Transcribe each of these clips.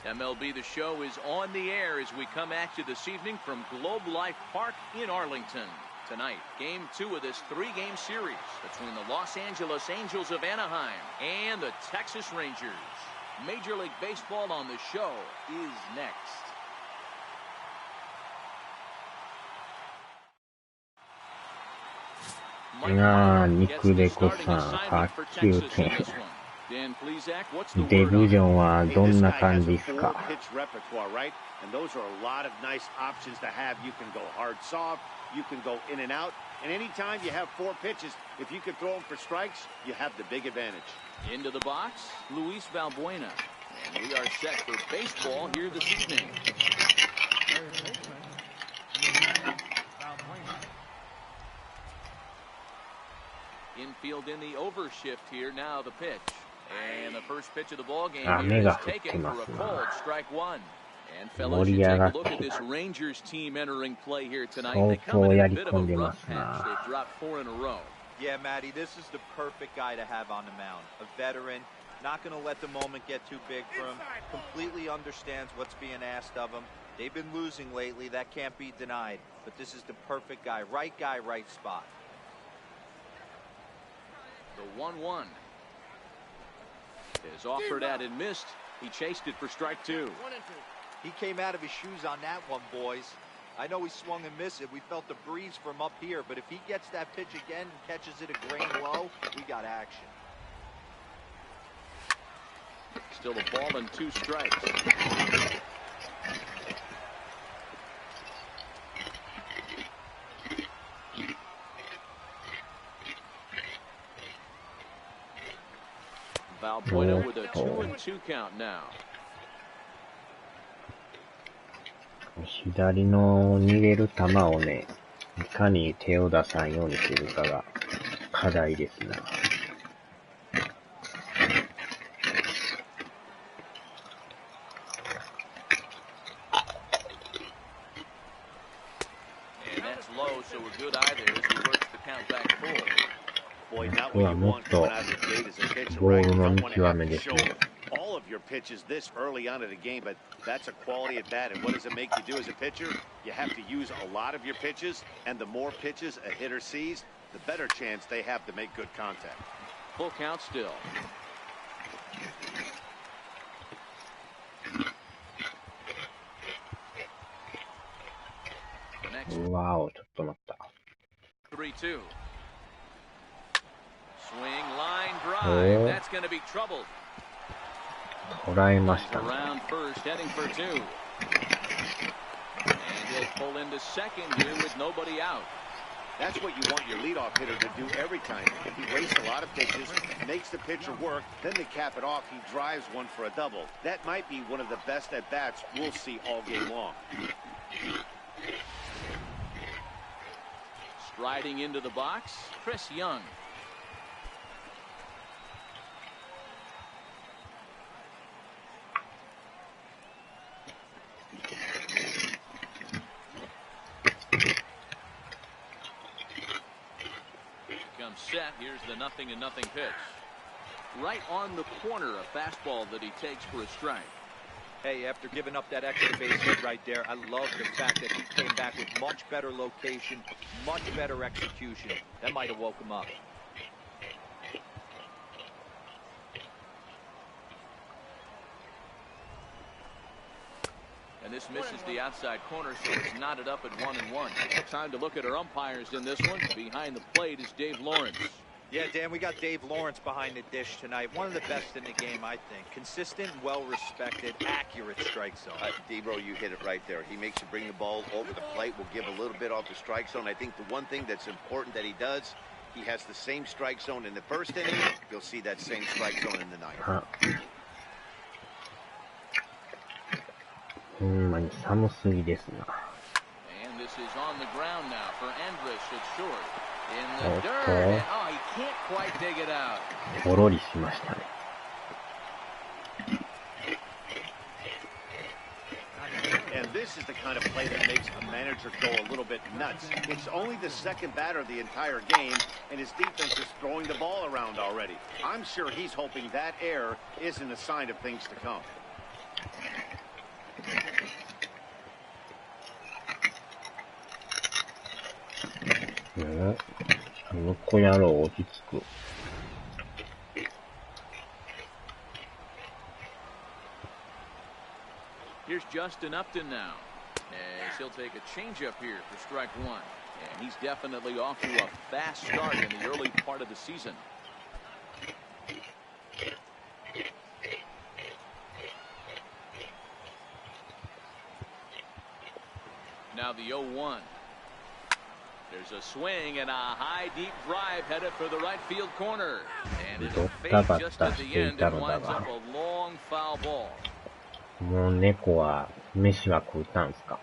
MLB The Show is on the air as we come at you this evening from Globe Life Park in Arlington. Tonight, Game 2 of this 3-game series between the Los Angeles Angels of Anaheim and the Texas Rangers. Major League Baseball on the show is next. Nick Deco-san 8球点。デブジョンはどんな感じですか？ And those are a lot of nice options to have. You can go hard soft, you can go in and out, and anytime you have 4 pitches, if you can throw them for strikes, you have the big advantage. Into the box, Luis Valbuena. And we are set for baseball here this evening. Infield in the overshift here. Now the pitch. And the first pitch of the ball game here is taken for a cold strike 1. And fellas, you take a look at this Rangers team entering play here tonight. They come in a bit of a rough patch. They've dropped 4 in a row. Yeah, Matty, this is the perfect guy to have on the mound. A veteran, not going to let the moment get too big for him. Completely understands what's being asked of him. They've been losing lately. That can't be denied. But this is the perfect guy, right spot. The 1-1 is offered at and missed. He chased it for strike 2. He came out of his shoes on that one, boys. I know he swung and missed it. We felt the breeze from up here, but if he gets that pitch again and catches it a grain low, we got action. Still a ball and 2 strikes. Valbuena with a 2-2 count now. 左の逃げる球をね、いかに手を出さんようにするかが課題ですな。僕はもっとボールの見極めですね。All of your pitches this early on in the game, but that's a quality at bat. And what does it make you do as a pitcher? You have to use a lot of your pitches, and the more pitches a hitter sees, the better chance they have to make good contact. Full count still. Wow, ちょっと待った。3-2. Swing line drive. That's going to be troubled. 捉えましたね。Around first, heading for 2. And he'll pull into second here with nobody out. That's what you want your leadoff hitter to do every time. If he wastes a lot of pitches, makes the pitcher work, then to cap it off, he drives one for a double. That might be one of the best at-bats we'll see all game long. Striding into the box, Chris Young. Set. Here's the 0-0 pitch. Right on the corner, a fastball that he takes for a strike. Hey, after giving up that extra base hit right there, I love the fact that he came back with much better location, much better execution. That might have woke him up. And this misses the outside corner, so it's knotted up at 1-1. Time to look at our umpires in this one. Behind the plate is Dave Lawrence. Yeah, Dan, we got Dave Lawrence behind the dish tonight. One of the best in the game, I think. Consistent, well-respected, accurate strike zone. D-Bro, you hit it right there. He makes you bring the ball over the plate. Will give a little bit off the strike zone. I think the one thing that's important that he does, he has the same strike zone in the first inning. You'll see that same strike zone in the ninth. ほんまに寒すぎですな。And this is on the ground now for Andrus at short. In the dirt. Oh, he can't quite dig it out. ポロリしましたね。And this is the kind of play that makes a manager go a little bit nuts. It's only the second batter the entire game, and his defense is throwing the ball around already. I'm sure he's hoping that error isn't a sign of things to come. の子野郎落ち着く。Here's Justin Upton now. As he'll take a changeup here for strike one. And he's definitely off to a fast start in the early part of the season. Now the 0-1. There's a swing and a high deep drive headed for the right field corner. And it'll fade just at the end and winds up a long foul ball. もう猫は飯は食うたんすか?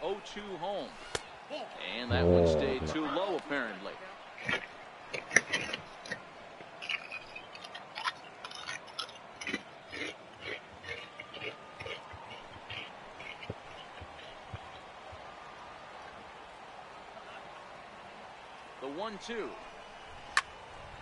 The 0-2 home. And that one stayed too low apparently. The 1-2.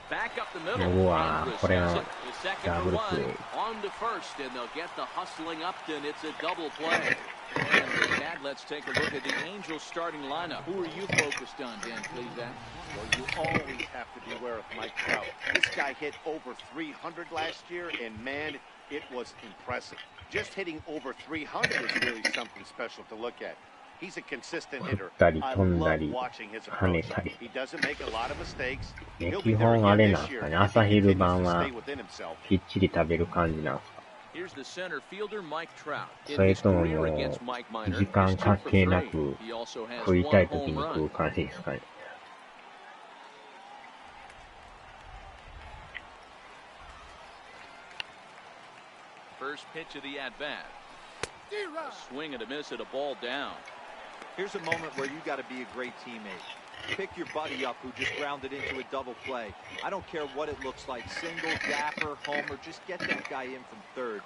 Back up the middle. Andrews has it. The second for one. On to first, and they'll get the hustling Upton. It's a double play. And with that, let's take a look at the Angels starting lineup. Who are you focused on, Dan? Please, Zach. Well, you always have to beware of Mike Trout. This guy hit over 300 last year, and man, it was impressive. Just hitting over 300 is really something special to look at. He's a consistent hitter. I love watching his approach. He doesn't make a lot of mistakes. He'll be there again this year. He continues to stay within himself. きっちり食べる感じなんすか? Here's the center fielder Mike Trout. それとももう時間関係なく食いたい時に食う感じですかね? First pitch of the at-bat. A swing and a miss at a ball down. Here's a moment where you got to be a great teammate. Pick your buddy up who just grounded into a double play. I don't care what it looks like. Single, dapper, homer. Just get that guy in from third.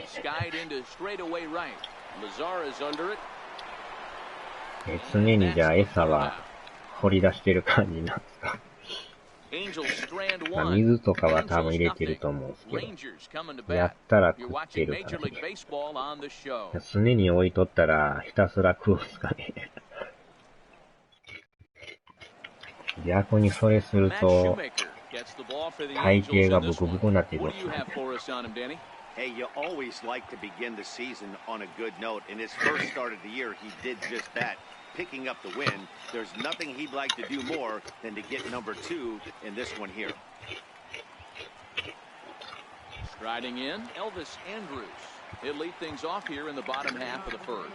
Skied into straightaway right. Lazara's under it. 常にじゃあ餌は掘り出してる感じなんですか? まあ、水とかは多分入れてると思うんですけど、やったら食ってるからね。常に置いとったらひたすら食うんすかね。逆にそれすると体型がブクブクになってるんですね。Hey, you always like to begin the season on a good note. In his first start of the year, he did just that. Picking up the win, there's nothing he'd like to do more than to get number 2 in this one here. Striding in, Elvis Andrews. He'll lead things off here in the bottom half of the first.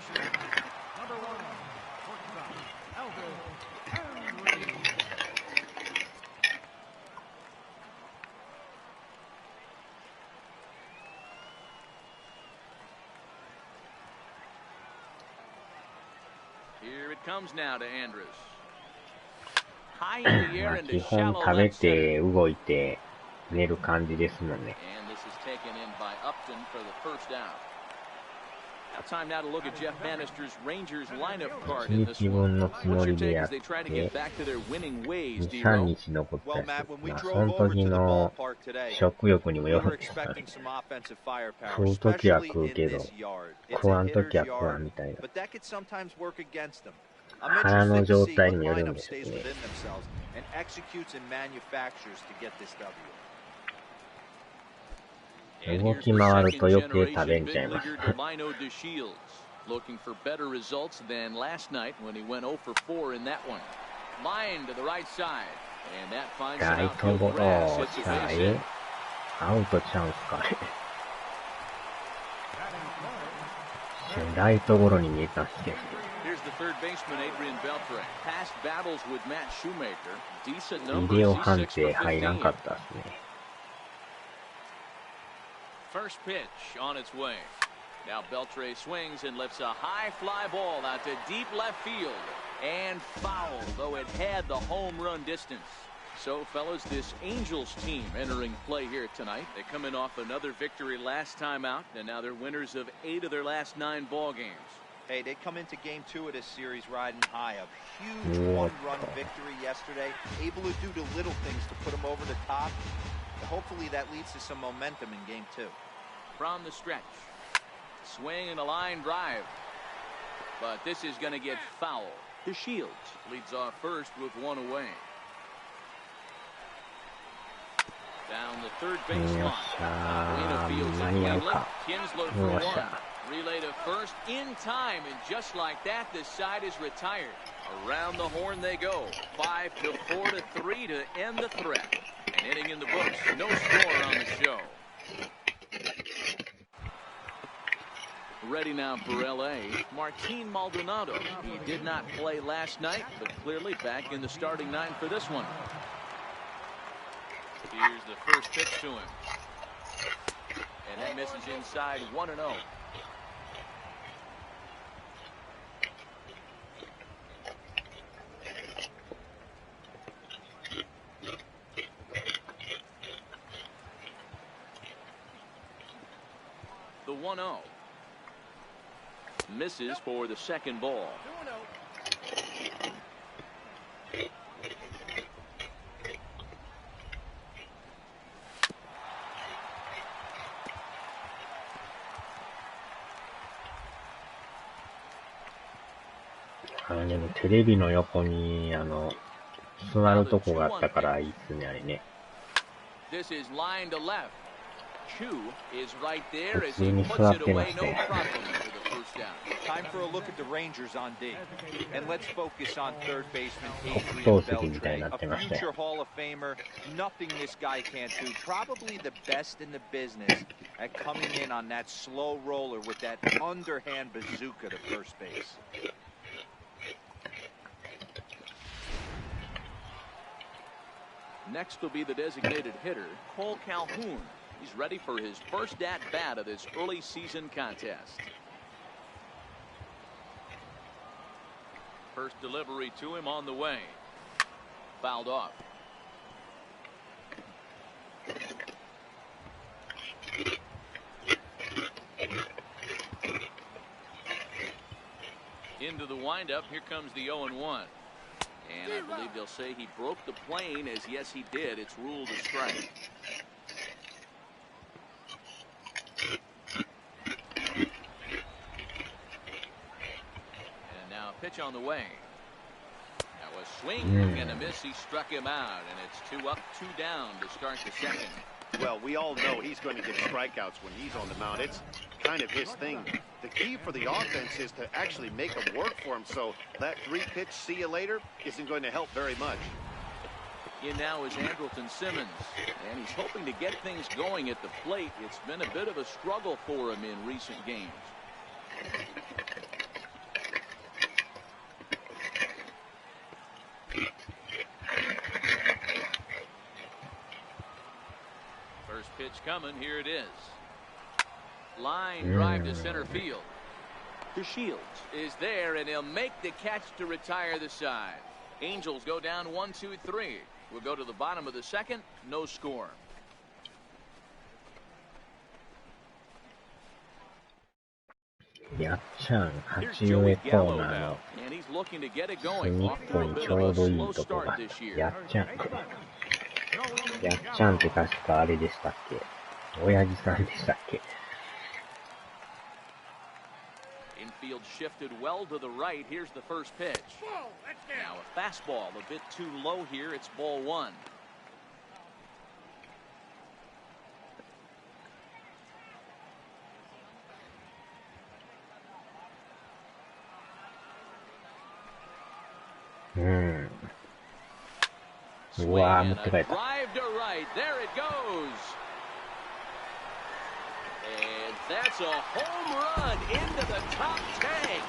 Number 1, Elvis Andrews. Here it comes now to Andrews. High in the air into 基本 shallow 食べ left て center. 動いて寝る感じですもんね。 And this is taken in by Upton for the first down. Now time now to look at Jeff Bannister's Rangers lineup card in this 1日 one. 分のつも What's your りで take や as っ they try to て get back to their winning ways, 2、3 D-Row? 日残った Well, り Matt, when we まあ、そ drove の over 時 to the の ballpark today, 食欲にも we よる were んですかね。 expecting some offensive firepower, 食う時は especially 食う in けど this yard. 食 It's わ a ん時 hitter's は食わん yard, みたいな。 but that could sometimes work against them. I'm 腹の interested to 状 see 態 what にもよるん lineup です stays よね。 within themselves and executes and manufactures to get this W. 動き回ると余計食べんちゃいます。 Looking for better results than last night when he went 0 for 4 in that one. Line to the right side, and that finds an ライト outfield ゴ grass. ロ It's a じゃあ base hit. アウトちゃうんすかね。ライトゴロに見えたんですけど。 Here's the third baseman Adrian Beltre. Past battles with Matt Shoemaker. Decent ビデオ numbers. 判 He's 定 6 for 入らんかっ 15. たですね。 First pitch on its way. Now Beltre swings and lifts a high fly ball out to deep left field. And foul, though it had the home run distance. So, fellas, this Angels team entering play here tonight. They come in off another victory last time out, and now they're winners of 8 of their last 9 ball games. Hey, they come into game 2 of this series riding high. A huge one-run victory yesterday. Able to do the little things to put them over the top. Hopefully that leads to some momentum in game 2. From the stretch. Swing and a line drive. but this is going to get foul. The Shields leads off first with one away. Down the third baseline. Arena fields it cleanly. Kinsler for one. Relay to first in time, and just like that, the side is retired. Around the horn they go. 5-4 to 3 to end the threat. An inning in the books. No score on the show. Ready now for L.A., Martin Maldonado. He did not play last night, but clearly back in the starting nine for this one. Here's the first pitch to him. And that misses inside 1-0. The 1-0. Misses for the second ball.でもテレビの横に、座るとこがあったからいいっすね、あれね。This is line to left. Chu is right there as he puts it away, no problem for the first down. Time for a look at the Rangers on D. And let's focus on third baseman Adrian Beltre, a future Hall of Famer. Nothing this guy can't do. Probably the best in the business at coming in on that slow roller with that underhand bazooka to first base. Next will be the designated hitter, Cole Calhoun. He's ready for his first at-bat of this early season contest. First delivery to him on the way. Fouled off. Into the windup. Here comes the 0-1. And I believe they'll say he broke the plane, as yes, he did. It's ruled a strike. And now a pitch on the way. Now a swing and a miss. He struck him out, and it's 2 up, 2 down to start the second. Well, we all know he's going to get strikeouts when he's on the mound. It's kind of his thing. The key for the offense is to actually make them work for him, so that 3-pitch see you later isn't going to help very much. In now is Andrelton Simmons, and he's hoping to get things going at the plate. It's been a bit of a struggle for him in recent games. First pitch coming. Here it is. Line drive to center field. The Shields is there, and he'll make the catch to retire the side. Angels go down 1-2-3. We'll go to the bottom of the second. No score. And he's looking to get it going. Off to a bit of a slow start this year. やっちゃんって確かあれでしたっけ？親父さんでしたっけ？ Infield shifted well to the right. Here's the first pitch. Now a fastball a bit too low here. It's ball 1. Swing and a drive to right. There it goes. And that's a home run into the top tank.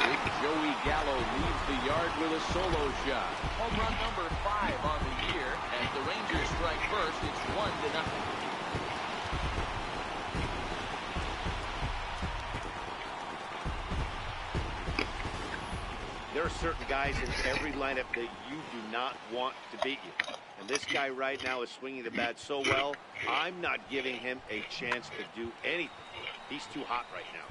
Big Joey Gallo leaves the yard with a solo shot. Home run number 5 on the year. As the Rangers strike first, it's 1-0. There are certain guys in every lineup that you do not want to beat you. And this guy right now is swinging the bat so well, I'm not giving him a chance to do anything. He's too hot right now.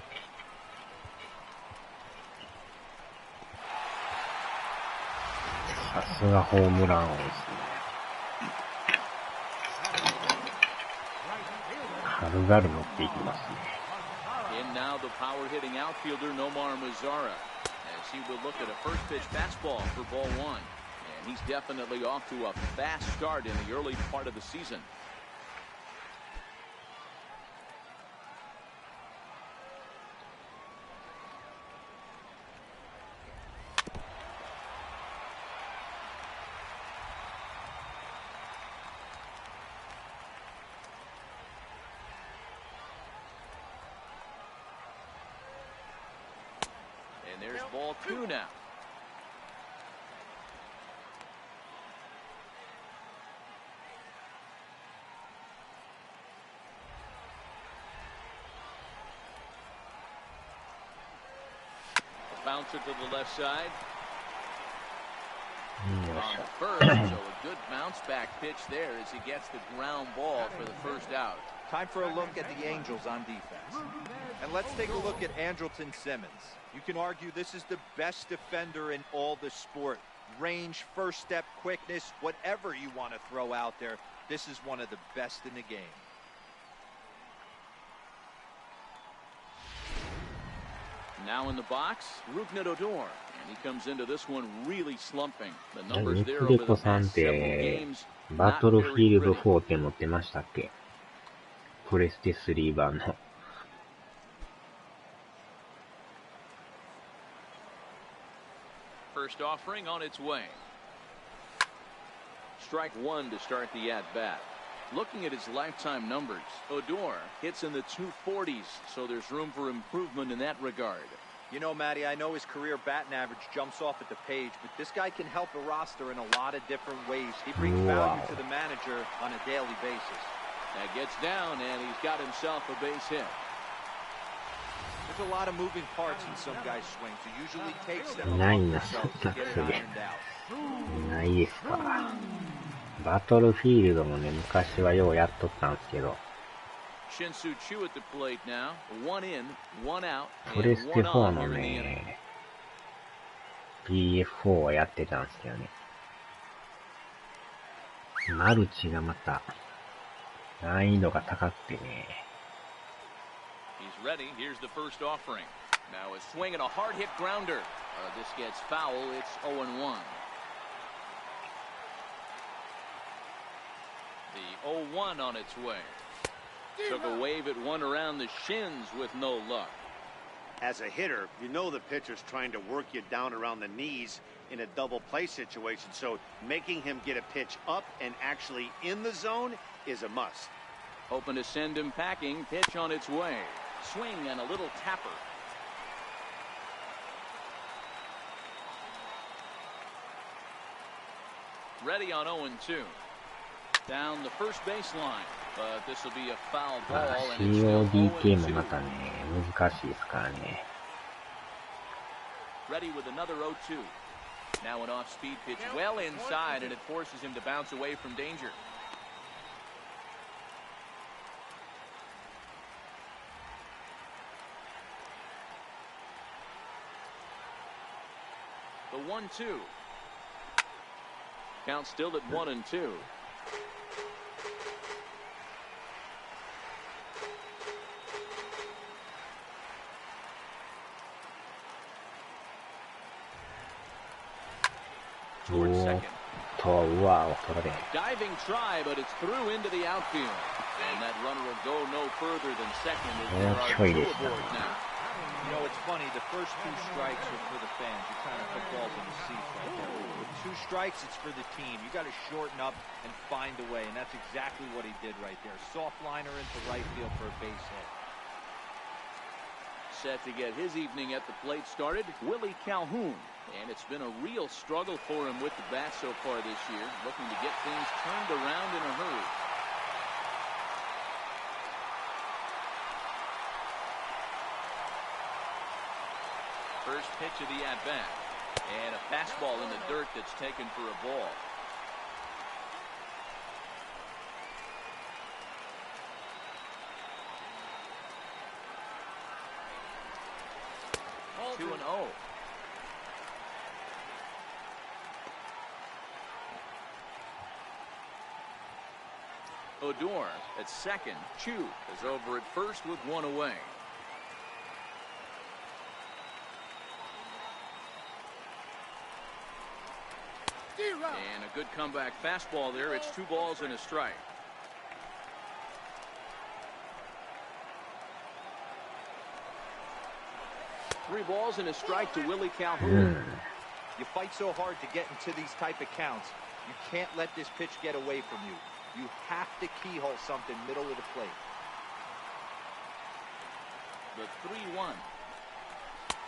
るざる持っていきますね。And now the power-hitting outfielder Nomar Mazara, as he will look at a first-pitch fastball for ball one. And he's definitely off to a fast start in the early part of the season. And there's ball two now. Bouncer to the left side. On first, so a good bounce back pitch there as he gets the ground ball for the first out. Time for a look at the Angels on defense. And let's take a look at Andrelton Simmons. You can argue this is the best defender in all the sport. Range, first step, quickness, whatever you want to throw out there, this is one of the best in the game. Now in the box, Rougned Odor, and he comes into this one really slumping. The numbers ニ there ック over レ the コさんっ past several て games. バ Not トルフィ very ールド pretty. 4って持ってましたっけ？プレステ3版の。First offering on its way. Strike one to start the at-bat. Looking at his lifetime numbers, Odor hits in the 240s, so there's room for improvement in that regard. You know, Matty, I know his career batting average jumps off at the page, but this guy can help a roster in a lot of different ways. He brings value to the manager on a daily basis. That gets down, and he's got himself a base hit. There's a lot of moving parts in some guys' swing, so usually takes them a ない month な、 or そ so ん to な get it すげ ironed out. ないですか。バトルフィールドもね、昔はようやっとったんですけど、 Shin-Soo Choo at the plate now. One in, one out, プレ and ステ one 4 on の here in the inning. ね、PF4 はやってたんですけどね。マルチがまた、難易度が高くてね。He's ready. Here's the first offering. Now a swing and a hard hit grounder. This gets foul. It's 0-1. The 0-1 on its way. Took a wave at one around the shins with no luck. As a hitter, you know the pitcher's trying to work you down around the knees in a double play situation, so making him get a pitch up and actually in the zone is a must. Hoping to send him packing. Pitch on its way. Swing and a little tapper. Ready on 0-2. Down the first baseline, but this will be a foul ball, and it's still CODK も 0-2. またね、難しいですからね。 Ready with another 0-2. Now an off-speed pitch well inside, and it forces him to bounce away from danger. The 1-2. Count still at 1-2. Towards second. うわ、取られへん。 Diving try, but it's through into the outfield. And that runner will go no further than second as there are two aboard now. You know, it's funny, the first two strikes are for the fans. You kind of put balls in the seats right there. With two strikes, it's for the team. You got to shorten up and find a way, and that's exactly what he did right there. Soft liner into right field for a base hit. Set to get his evening at the plate started, Willie Calhoun. And it's been a real struggle for him with the bat so far this year, looking to get things turned around in a hurry. First pitch of the at-bat. And a fastball in the dirt that's taken for a ball. Oh. 2-0. Odor at second. Chu is over at first with one away. And a good comeback fastball there. It's 2 balls and a strike. Three balls and a strike to Willie Calhoun. You fight so hard to get into these type of counts. You can't let this pitch get away from you. You have to keyhole something middle of the plate. The 3-1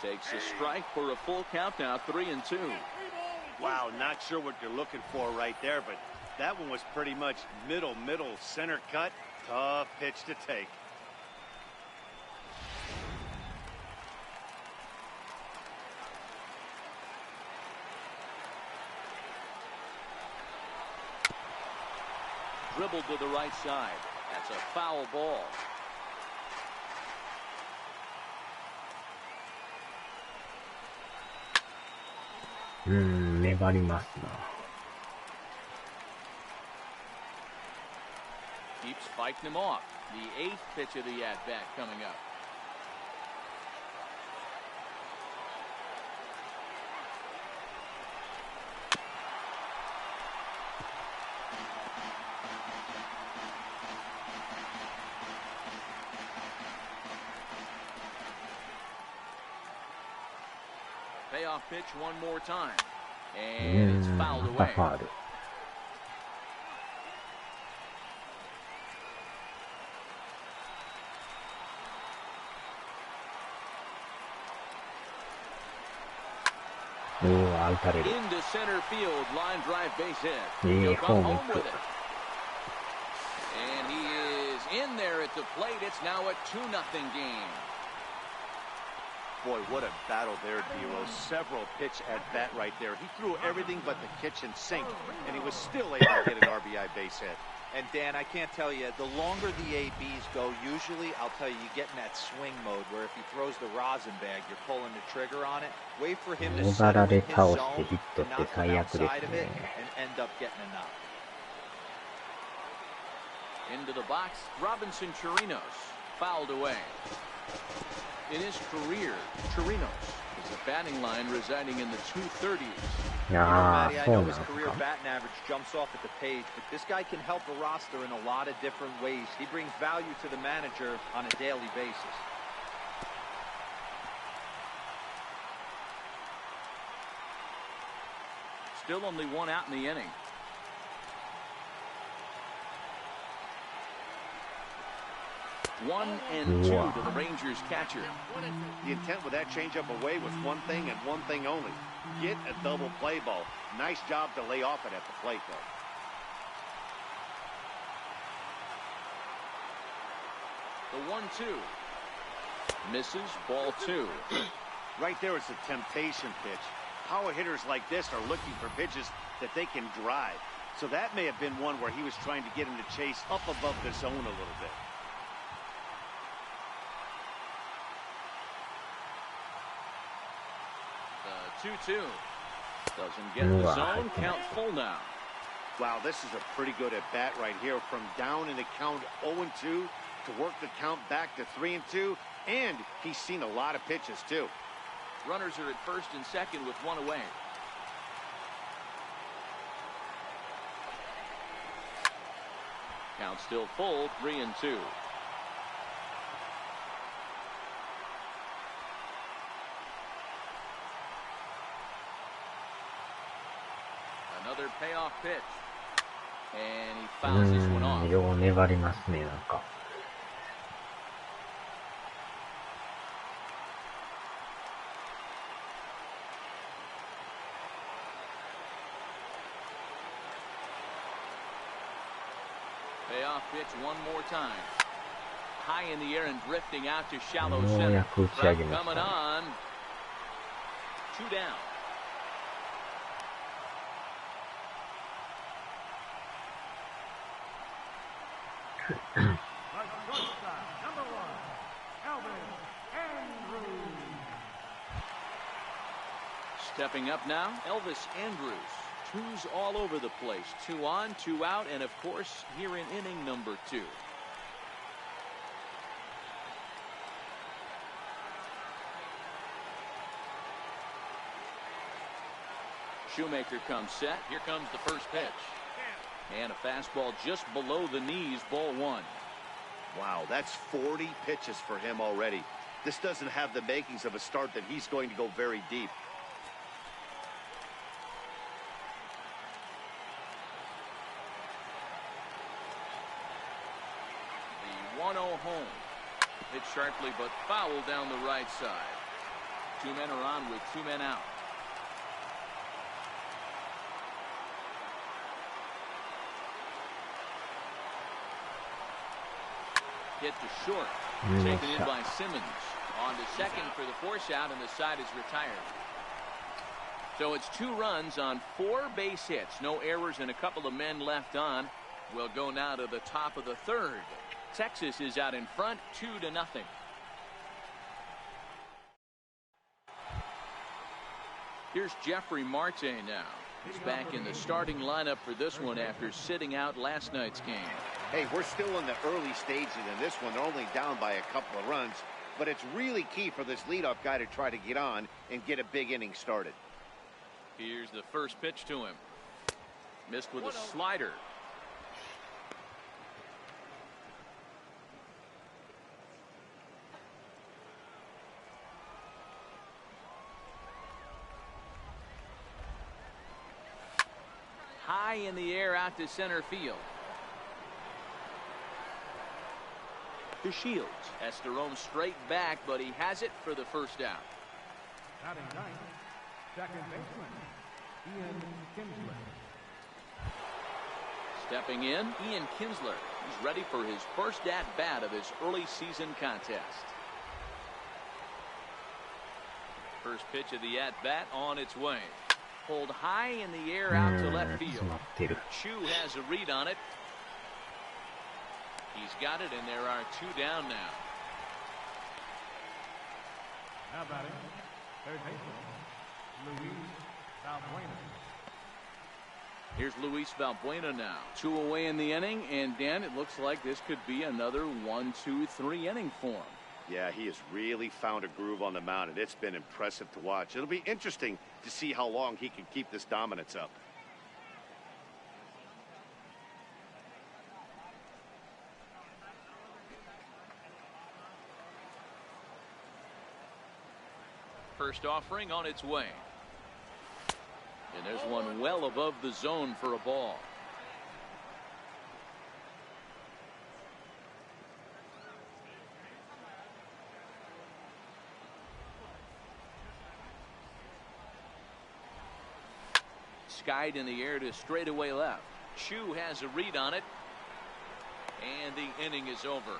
takes a strike for a full count now. 3-2. Wow, not sure what you're looking for right there, but that one was pretty much middle, center cut. Tough pitch to take. Dribbled to the right side. That's a foul ball. Keeps fighting him off. The 8th pitch of the at-bat coming up. Payoff pitch one more time. And it's fouled away. Into center field, line drive base hit. He'll come home with it. And he is in there at the plate. It's now a 2-0 game. Boy, what a battle there, D'Lo. Several pitch at bat right there. He threw everything but the kitchen sink, and he was still able to get an RBI base hit. And Dan, I can't tell you, the longer the ABs go, usually, I'll tell you, you get in that swing mode where if he throws the rosin bag, you're pulling the trigger on it. Wait for him to settle in his zone and not come outside of it and end up getting a knock. Into the box, Robinson Chirinos fouled away. In his career, Chirinos is a batting line residing in the 230s. Matty, I know his career batting average jumps off at the page, but this guy can help a roster in a lot of different ways. He brings value to the manager on a daily basis. Still only one out in the inning. One and two to the Rangers catcher. The intent with that changeup away was one thing and one thing only. Get a double play ball. Nice job to lay off it at the plate, though. The 1-2. Misses, ball 2. Right there is a temptation pitch. Power hitters like this are looking for pitches that they can drive. So that may have been one where he was trying to get him to chase up above the zone a little bit. The 2-2. Doesn't get the zone. Count full now. Wow, this is a pretty good at-bat right here. From down in the count 0-2 to work the count back to 3-2. And he's seen a lot of pitches, too. Runners are at first and second with one away. Count still full, 3-2. Another payoff pitch. And he fouls this one off. よう粘りますね、なんか。Payoff pitch one more time. High in the air and drifting out to shallow center. Coming on. 2 down. Stepping up now, Elvis Andrus. Twos all over the place. 2 on, 2 out, and of course, here in inning number 2. Shoemaker comes set. Here comes the first pitch. And a fastball just below the knees, ball 1. Wow, that's 40 pitches for him already. This doesn't have the makings of a start that he's going to go very deep. The 1-0 home. Hit sharply but foul down the right side. 2 men are on with 2 men out. Hit to short. Taken in by Simmons. On to second for the force out, and the side is retired. So it's 2 runs on 4 base hits. No errors and a couple of men left on. We'll go now to the top of the 3rd. Texas is out in front, 2-0. Here's Jeffrey Marte now. He's back in the starting lineup for this one after sitting out last night's game. Hey, we're still in the early stages in this one. They're only down by a couple of runs, but it's really key for this leadoff guy to try to get on and get a big inning started. Here's the first pitch to him. Missed with a slider. High in the air out to center field. To Shields. Has to roam straight back, but he has it for the first out. Batting ninth, second baseman, Ian Kinsler. Stepping in, Ian Kinsler. He's ready for his first at-bat of this early season contest. First pitch of the at-bat on its way. Pulled high in the air out to left field. Chu has a read on it. He's got it, and there are 2 down now. Now batting, third baseman, Luis Valbuena. Here's Luis Valbuena now. 2 away in the inning, and Dan, it looks like this could be another 1-2-3 inning for him. Yeah, he has really found a groove on the mound, and it's been impressive to watch. It'll be interesting to see how long he can keep this dominance up. First offering on its way. And there's one well above the zone for a ball. Skied in the air to straightaway left. Chu has a read on it. And the inning is over.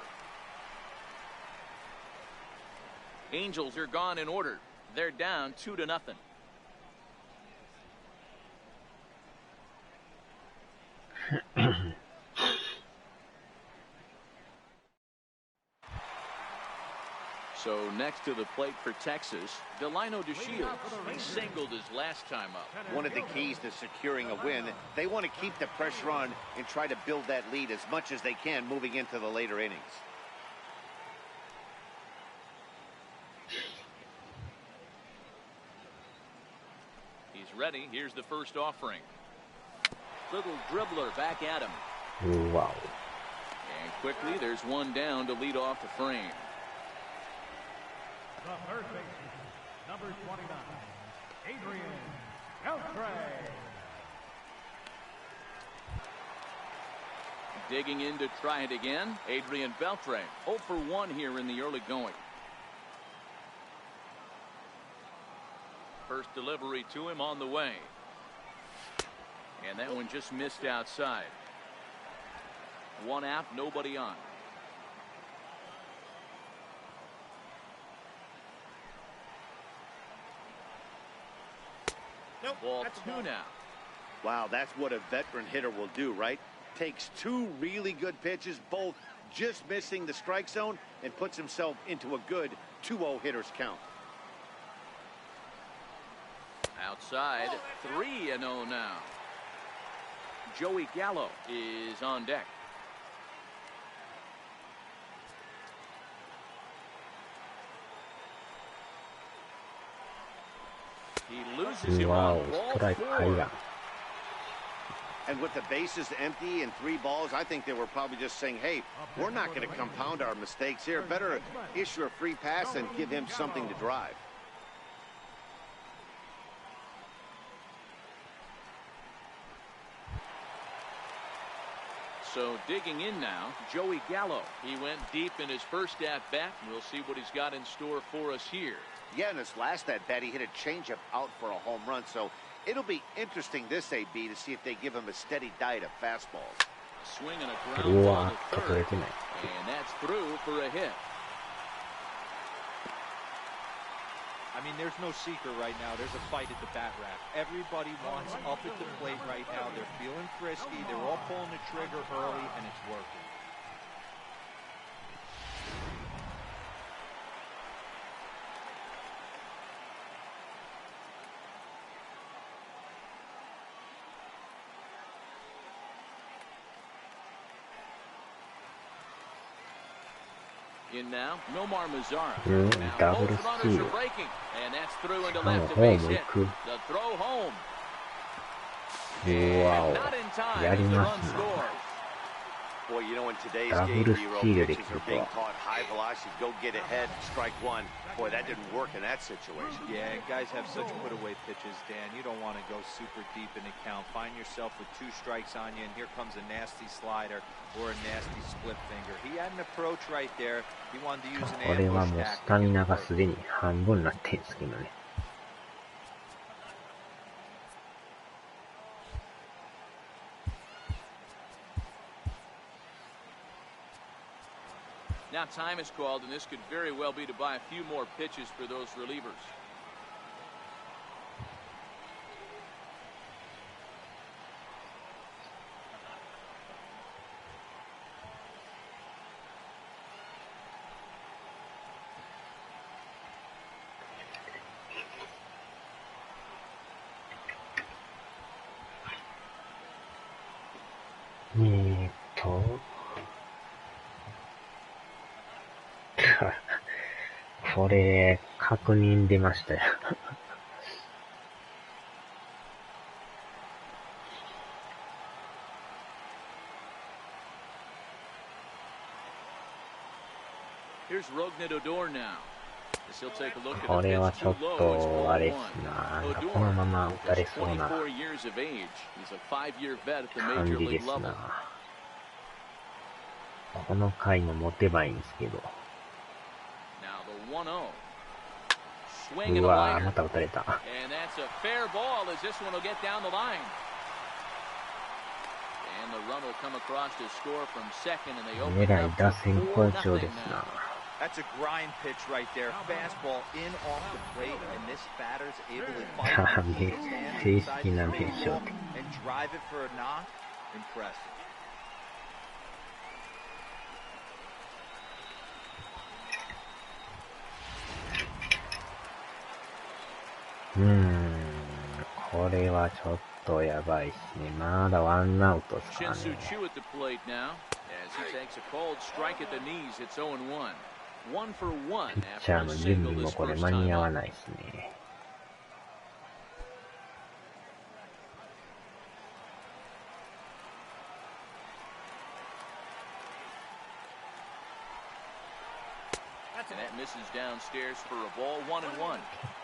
Angels are gone in order. They're down 2-0. So next to the plate for Texas, Delino DeShields. He singled his last time up. One of the keys to securing a win, they want to keep the pressure on and try to build that lead as much as they can moving into the later innings. He's ready. Here's the first offering. Little dribbler back at him. Wow. And quickly, there's one down to lead off the frame. The third baseman, number 29, Adrian Beltre. Digging in to try it again, Adrian Beltre. 0 for 1 here in the early going. First delivery to him on the way. And that one just missed outside. 1 out, nobody on. Nope, Ball that's 2 now. Wow, that's what a veteran hitter will do, right? Takes 2 really good pitches, both just missing the strike zone, and puts himself into a good 2-0 hitter's count. Outside, 3-0 now. Joey Gallo is on deck. He loses him on ball 4. And with the bases empty and 3 balls, I think they were probably just saying, hey, we're not going to compound our mistakes here. Better issue a free pass and give him something to drive. So digging in now, Joey Gallo. He went deep in his first at-bat. We'll see what he's got in store for us here. Yeah, in his last at-bat, he hit a changeup out for a home run. So it'll be interesting this AB to see if they give him a steady diet of fastballs. Swing and a ground ball to third. And that's through for a hit. I mean, there's no secret right now. There's a fight at the bat rack. Everybody wants up at the plate right now. They're feeling frisky. They're all pulling the trigger early, and it's working. In now, Nomar Mazara. Now double both runners steal. are breaking, and that's through into left, a base hit. The throw home. Wow. Not in time as the run scores. Boy, you know, in today's Double game, hero steal pitchers are being taught high velocity, go get ahead, strike one. Boy, that didn't work in that situation. Yeah, and guys have such put-away pitches, Dan. You don't want to go super deep in the count. Find yourself with 2 strikes on you, and here comes a nasty slider or a nasty split finger. He had an approach right there. He wanted to use an これは ambush もう tactic. スタミナがすでに半分になってんですけどね。Now time is called, and this could very well be to buy a few more pitches for those relievers.ーっとこれ、確認出ましたよ。これはちょっと、あれっすな。なんかこのまま打たれそうな感じですな。この回も持てばいいんですけど。うわー、また打たれた。えらい打線好調ですな。That's a grind pitch right there. Fastball in off the plate, and this batter's able to find his hands inside the zone and drive it for a knock. Impressive.これはちょっとやばいっすね。まだワンアウトっすかね。ピッチャーの準備もこれ間に合わないっすね。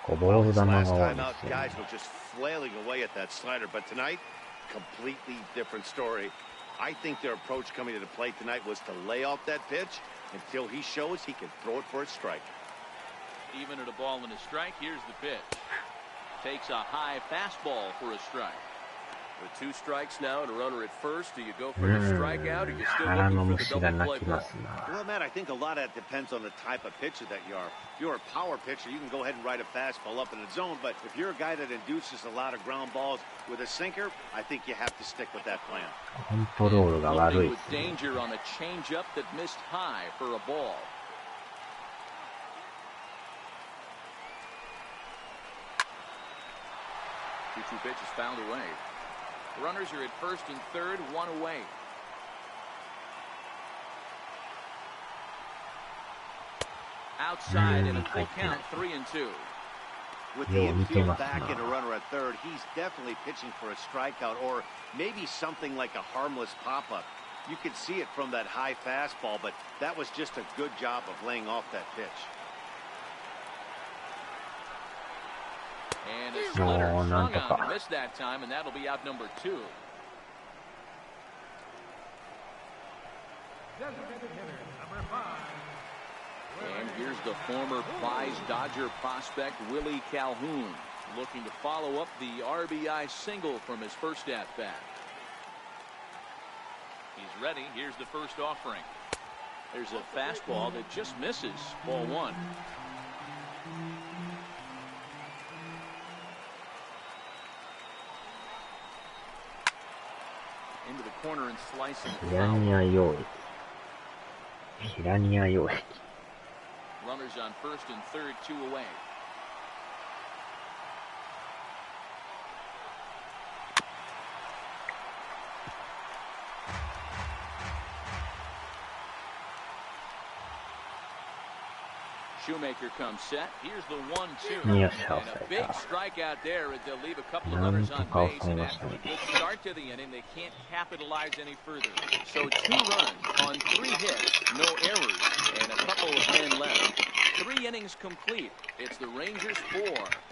ボール球が多いですよね。Guys were just flailing away at that slider, but tonight, completely different story. I think their approach coming to the plate tonight was to lay off that pitch until he shows he can throw it for a strike. Even at a ball and a strike, here's the pitch. Takes a high fastball for a strike. With 2 strikes now and a runner at first, do you go for the strikeout or you still looking for the double play ball? Well, Matt, I think a lot of that depends on the type of pitcher that you are. If you're a power pitcher, you can go ahead and ride a fastball up in the zone, but if you're a guy that induces a lot of ground balls with a sinker, I think you have to stick with that plan. コントロールが悪いですね。 Danger on a changeup that missed high for a ball. Two pitches fouled away. Runners are at first and third, one away. Outside and a full count, 3-2. With the infield back and a runner at third, he's definitely pitching for a strikeout or maybe something like a harmless pop-up. You could see it from that high fastball, but that was just a good job of laying off that pitch. And a splitter swung on, missed that time, and that'll be out number 2. Designated hitter, number 5. And here's the former prize Dodger prospect Willie Calhoun, looking to follow up the RBI single from his first at-bat. He's ready. Here's the first offering. There's a fastball that just misses. Ball 1. Into the corner and slicing. Runners on first and third, 2 away. Shoemaker comes set. Here's the 1-2. And a big strikeout there as they'll leave a couple of runners on base. And after a good start to the inning, they can't capitalize any further. So 2 runs on 3 hits, no errors, and a couple of men left. 3 innings complete. It's the Rangers 4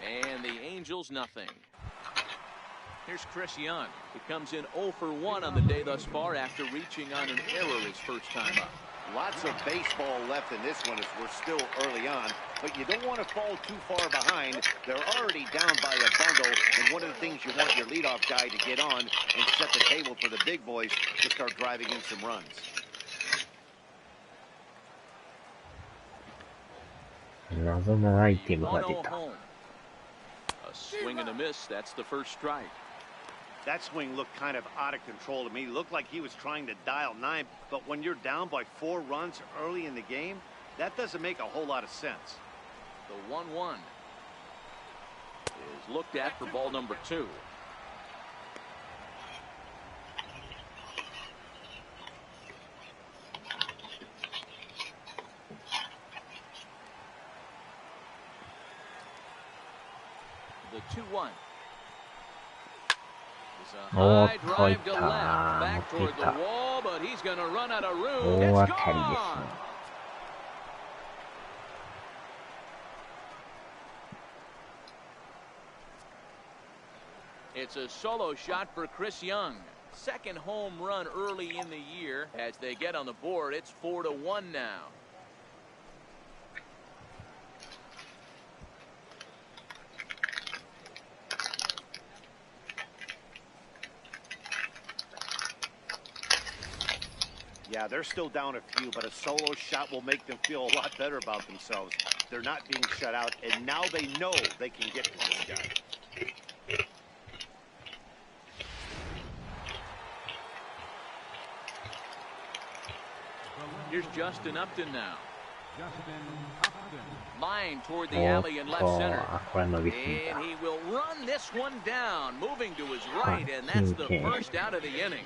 and the Angels nothing. Here's Chris Young. He comes in 0 for 1 on the day thus far after reaching on an error his first time up. Lots of baseball left in this one as we're still early on, but you don't want to fall too far behind. They're already down by a bundle, and one of the things you want your leadoff guy to get on and set the table for the big boys to start driving in some runs. A swing and a miss. That's the first strike. That swing looked kind of out of control to me. It looked like he was trying to dial 9, but when you're down by 4 runs early in the game, that doesn't make a whole lot of sense. The 1-1 is looked at for ball number 2. The 2-1. A high drive to left, back toward the wall, but he's going to run out of room. It's gone. It's a solo shot for Chris Young. Second home run early in the year. As they get on the board, it's 4-1 now. Yeah, they're still down a few, but a solo shot will make them feel a lot better about themselves. They're not being shut out, and now they know they can get to this guy. Here's Justin Upton now. Justin Upton. Line toward the alley in left center. And he will run this one down, moving to his right, and that's the first out of the inning.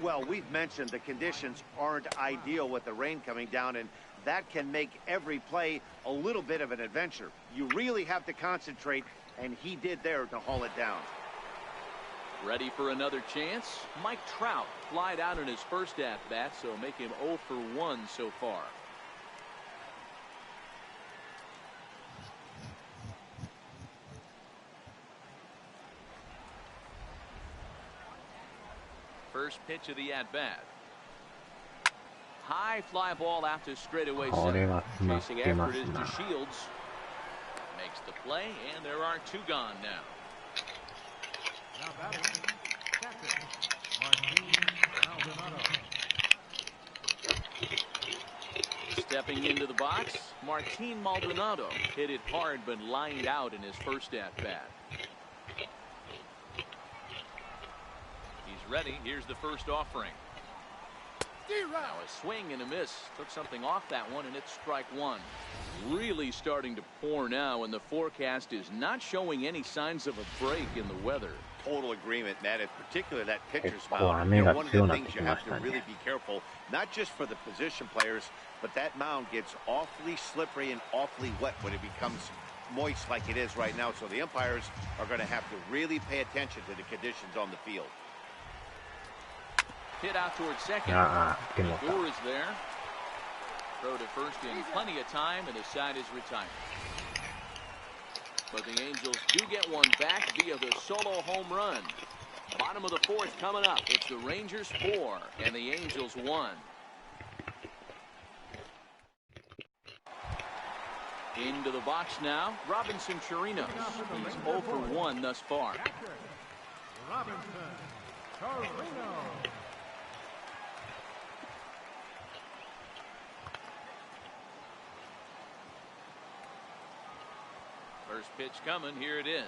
Well, we've mentioned the conditions aren't ideal with the rain coming down, and that can make every play a little bit of an adventure. You really have to concentrate, and he did there to haul it down. Ready for another chance? Mike Trout flied out in his first at-bat, so make him 0 for 1 so far. First pitch of the at-bat. High fly ball out to straightaway center. Chasing after it is DeShields. Makes the play, and there are 2 gone now. Now batting, catcher, Martin Maldonado. Stepping into the box, Martin Maldonado hit it hard but lined out in his first at-bat. He's ready. Here's the first offering. Now a swing and a miss. Took something off that one, and it's strike one. Really starting to pour now, and the forecast is not showing any signs of a break in the weather. Total agreement, Matt. In particular, that pitcher's 結構 mound. 雨が One of 強 the くなって things き you ま have し to た really ね。 be careful, not just for the position players, but that mound gets awfully slippery and awfully wet when it becomes moist like it is right now. So the umpires are going to have to really pay attention to the conditions on the field. Hit out towards second. ああ、でも Door is there. Throw to first in plenty of time, and the side is retired. But the Angels do get one back via the solo home run. Bottom of the fourth coming up. It's the Rangers 4 and the Angels 1. Into the box now, Robinson Chirinos. He's 0 for 1 thus far. Catcher, Robinson Chirinos. First pitch coming, here it is.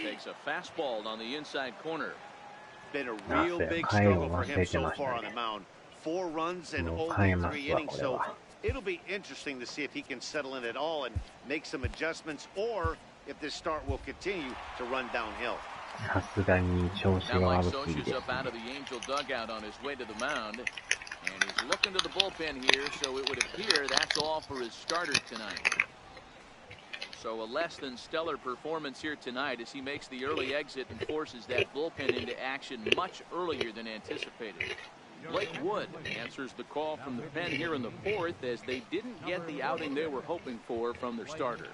Takes a fastball on the inside corner. Been a real big struggle for him so far on the mound. 4 runs in only 3 innings, so it'll be interesting to see if he can settle in at all and make some adjustments, or if this start will continue to run downhill. さすがに調子 Now が Mike 悪すぎ Scioscia's です up out of the Angel dugout on his way to the mound. And he's looking to the bullpen here, so it would appear that's all for his starter tonight. So a less than stellar performance here tonight as he makes the early exit and forces that bullpen into action much earlier than anticipated. Blake Wood answers the call from the pen here in the fourth as they didn't get the outing they were hoping for from their starter.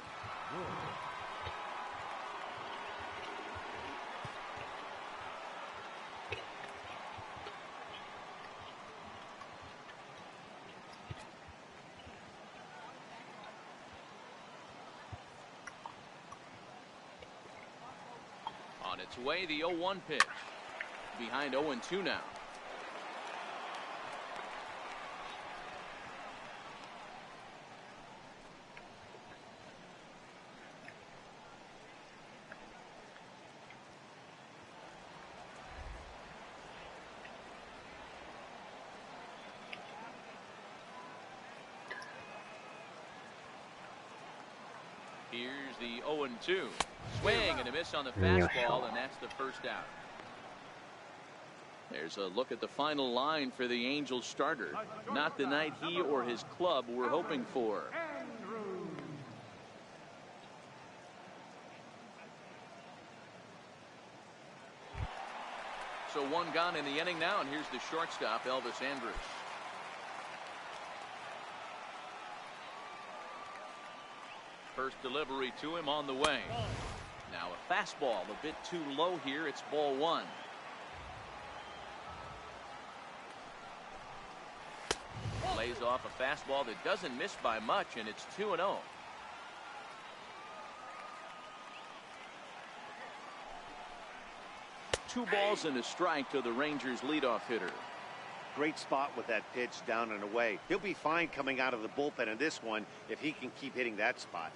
On its way, the 0-1 pitch. Behind 0-2 now. Here's the 0-2. Swing and a miss on the fastball, and that's the first out. There's a look at the final line for the Angels starter. Not the night he or his club were hoping for. So one gone in the inning now, and here's the shortstop, Elvis Andrus. First delivery to him on the way. Now a fastball a bit too low here. It's ball one. Lays off a fastball that doesn't miss by much, and it's 2-0. Two balls and a strike to the Rangers leadoff hitter. Great spot with that pitch down and away. He'll be fine coming out of the bullpen in this one if he can keep hitting that spot.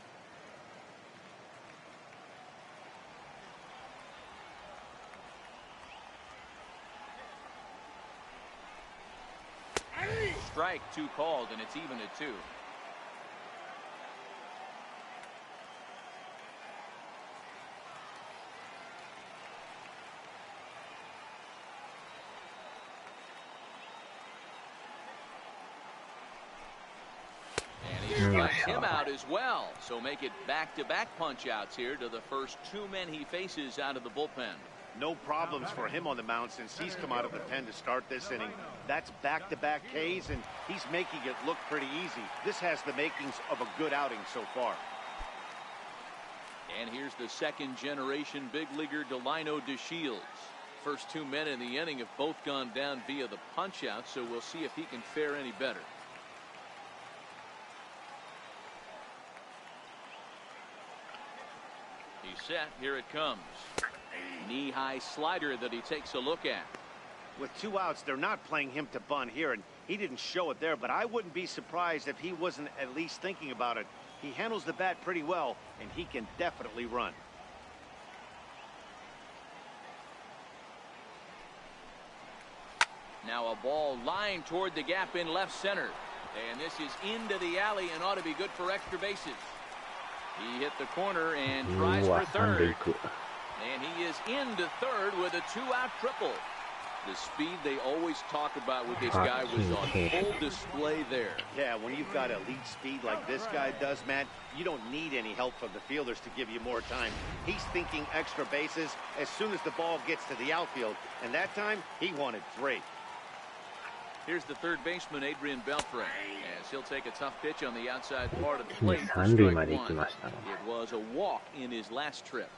Strike, 2 called, and it's even at 2. And he strikes him out as well. So make it back-to-back punch-outs here to the first 2 men he faces out of the bullpen. No problems for him on the mound since he's come out of the pen to start this inning. That's back-to-back Ks, and he's making it look pretty easy. This has the makings of a good outing so far. And here's the second-generation big leaguer Delino DeShields. First 2 men in the inning have both gone down via the punch-out, so we'll see if he can fare any better. He's set. Here it comes. Knee-high slider that he takes a look at. With 2 outs, they're not playing him to bunt here, and he didn't show it there, but I wouldn't be surprised if he wasn't at least thinking about it. He handles the bat pretty well, and he can definitely run. Now a ball lined toward the gap in left center. And this is into the alley and ought to be good for extra bases. He hit the corner and tries for third. And he is into third with a 2-out triple. The speed they always talk about with this guy was on full display there. Yeah, when you've got elite speed like this guy does, Matt, you don't need any help from the fielders to give you more time. He's thinking extra bases as soon as the ball gets to the outfield. And that time, he wanted 3. Here's the third baseman, Adrian Beltre, as he'll take a tough pitch on the outside part of the plate for strike one. It was a walk in his last trip.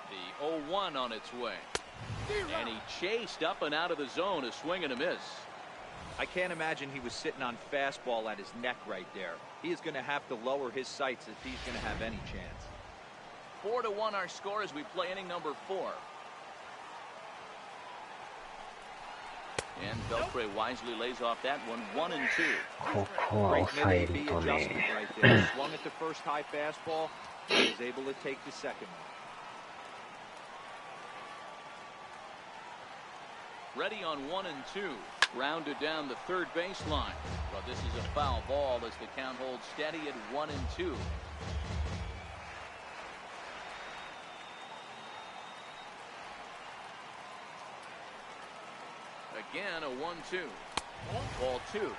The 0-1 on its way. And he chased up and out of the zone, a swing and a miss. I can't imagine he was sitting on fastball at his neck right there. He is going to have to lower his sights if he's going to have any chance. 4-1 our score as we play inning number 4. And Beltre wisely lays off that one, 1-2. Great MLB adjustment right there. Swung at the first high fastball. He was able to take the second one. Ready on 1-2. Grounded down the third baseline. But this is a foul ball as the count holds steady at 1-2. Again, a 1-2. Ball 2.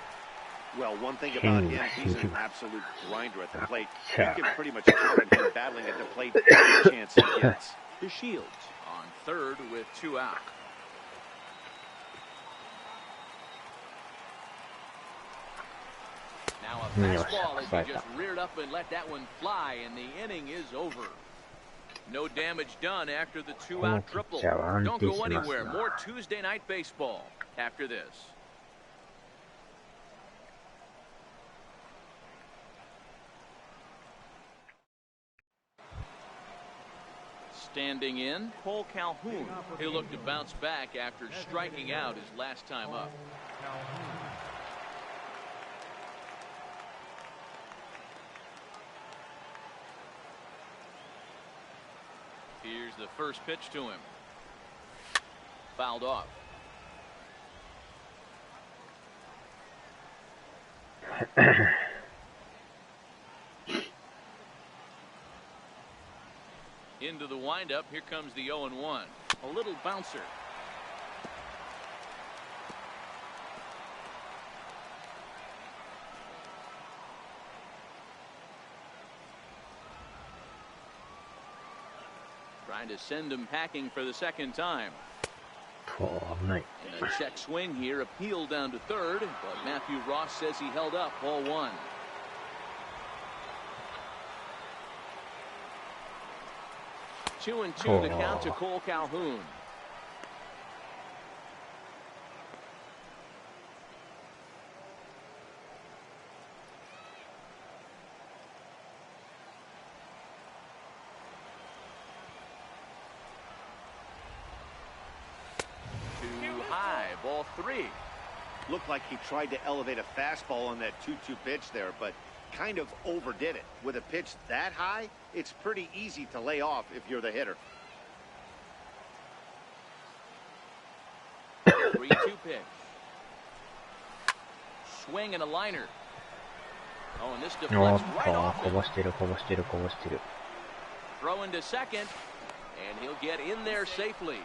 Well, one thing about him, he's an absolute grinder at the plate. You can pretty much count on him battling at the plate every chance he gets. The Shields on third with 2 out. Now a fastball as he just reared up and let that one fly, and the inning is over. No damage done after the 2-out triple. Don't go anywhere. More Tuesday night baseball after this. Standing in, Cole Calhoun. He'll look to bounce back after striking out his last time up. Here's the first pitch to him. Fouled off. Into the windup. Here comes the 0-1. A little bouncer. Trying to send him packing for the second time. And a check swing here, appeal down to third, but Matthew Ross says he held up ball 1. Two and two to count to Cole Calhoun. Ball 3. Looked like he tried to elevate a fastball on that 2-2 pitch there, but kind of overdid it. With a pitch that high, it's pretty easy to lay off if you're the hitter. 3-2 pitch. Swing and a liner. Oh, and this deflects right off it. Throw into second, and he'll get in there safely.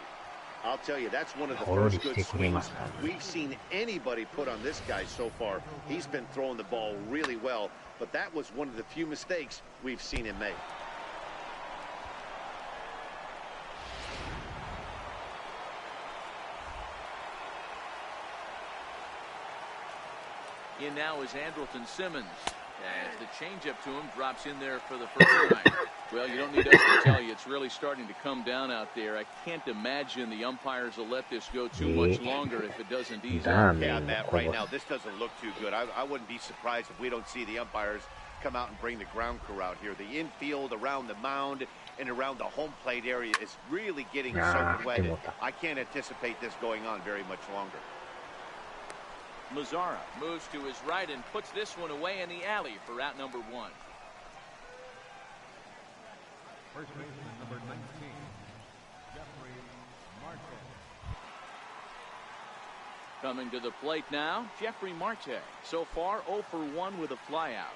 I'll tell you, that's one of the first good swings we've seen anybody put on this guy so far. He's been throwing the ball really well, but that was one of the few mistakes we've seen him make. In now is Andrelton Simmons, as the changeup to him drops in there for the first time. Well, you don't need us to tell you, it's really starting to come down out there. I can't imagine the umpires will let this go too much longer if it doesn't ease up. Yeah, Matt, right now, this doesn't look too good. I wouldn't be surprised if we don't see the umpires come out and bring the ground crew out here. The infield around the mound and around the home plate area is really getting soaked wet. I can't anticipate this going on very much longer. Mazzara moves to his right and puts this one away in the alley for out number 1. First baseman number 19, Jeffrey Marte. Coming to the plate now, Jeffrey Marte. So far 0 for 1 with a flyout.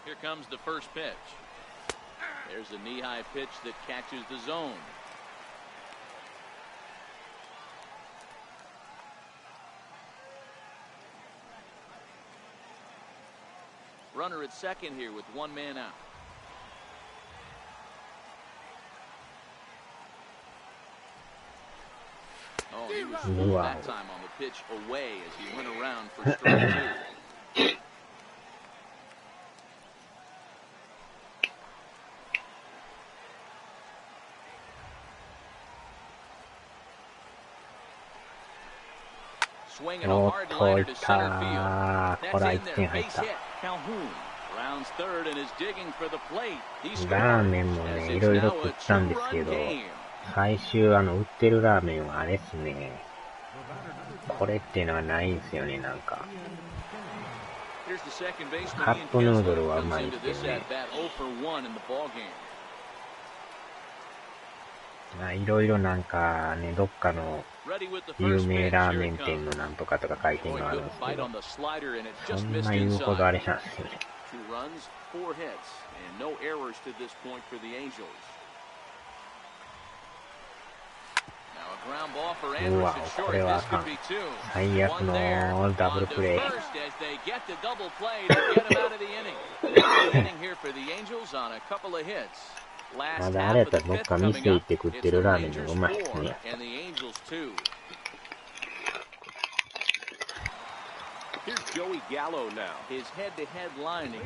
Here comes the first pitch. There's a knee-high pitch that catches the zone. Runner at second here with 1 man out. Oh, he was full that time on the pitch away as he went around for strike 2. Swinging a hard liner to center field. That's in there. Base hit. Calhoun rounds third and is digging for the plate. He scores. ラーメンもね、いろいろ食ったんですけど、最終売ってるラーメンはあれっすね。これっていうのはないんですよね、なんか。カップヌードルはうまいですけどね。いろいろなんかね、どっかの有名ラーメン店のなんとかとか書いてるのあるんですけど、そんな言うほどあれなんですよね。うわ、これはあかん。最悪のダブルプレー。まだあれやったらどっか店行って食ってるラーメンの方がうまいですね。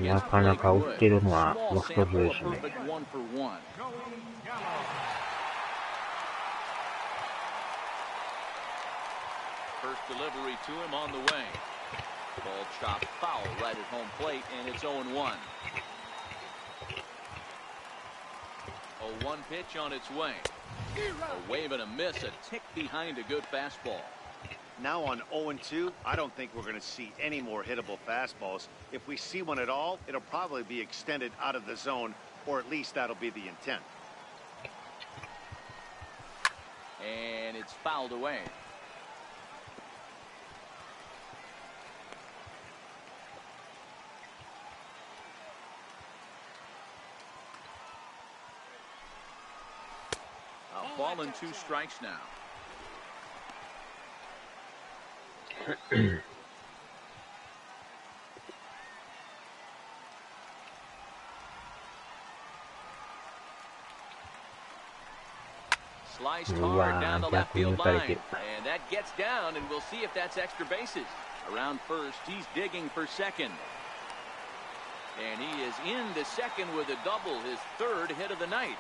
なかなか売ってるのはもう一つですね。First delivery to him on the way. Ball chopped foul right at home plate, and it's 0-1. 0-1 pitch on its way. A wave and a miss, a tick behind a good fastball. Now on 0-2, I don't think we're going to see any more hittable fastballs. If we see one at all, it'll probably be extended out of the zone, or at least that'll be the intent. And it's fouled away. Ball and 2 strikes now. Sliced hard down the left field line, and that gets down, and we'll see if that's extra bases. Around first, he's digging for second. And he is into second with a double, his 3rd hit of the night.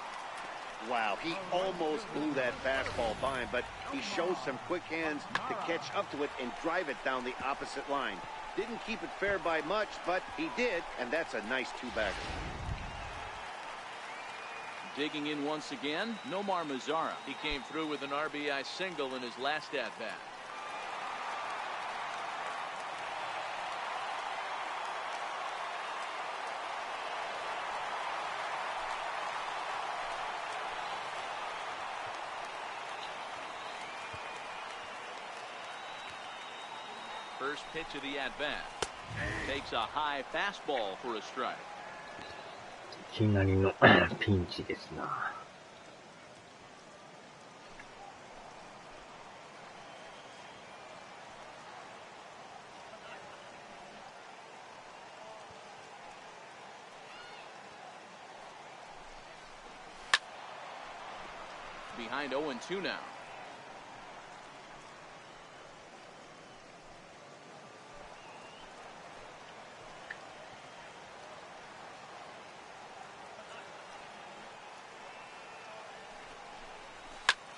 Wow, he almost blew that fastball by him, but he shows some quick hands to catch up to it and drive it down the opposite line. Didn't keep it fair by much, but he did, and that's a nice 2-bagger. Digging in once again, Nomar Mazzara. He came through with an RBI single in his last at-bat. First pitch of the at-bat. Takes a high fastball for a strike. いきなりのピンチですな。Behind 0-2 now.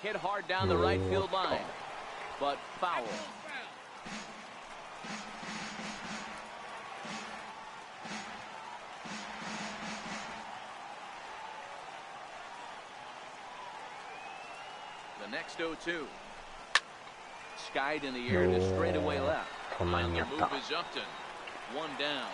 Hit hard down the right field line, but foul. The next 0-2. Skied in the air to straightaway left. The move is Upton. One down.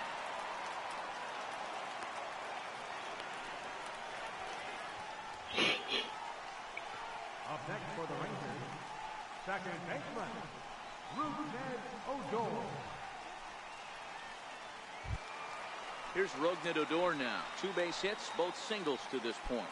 Up next for the Rangers, second baseman, Odor. Here's Odor now. 2 base hits, both singles to this point.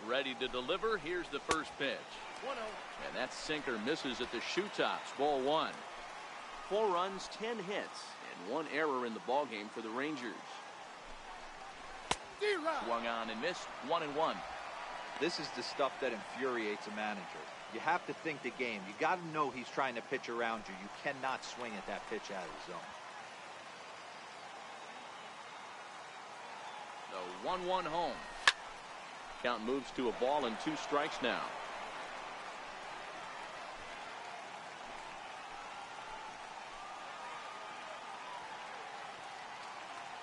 Ready to deliver. Here's the first pitch. And that sinker misses at the shoe tops. Ball 1. 4 runs, 10 hits, and 1 error in the ballgame for the Rangers. Swung on and missed. 1-1. This is the stuff that infuriates a manager. You have to think the game. You got to know he's trying to pitch around you. You cannot swing at that pitch out of the zone. The 1-1 home. Count moves to a ball and 2 strikes now.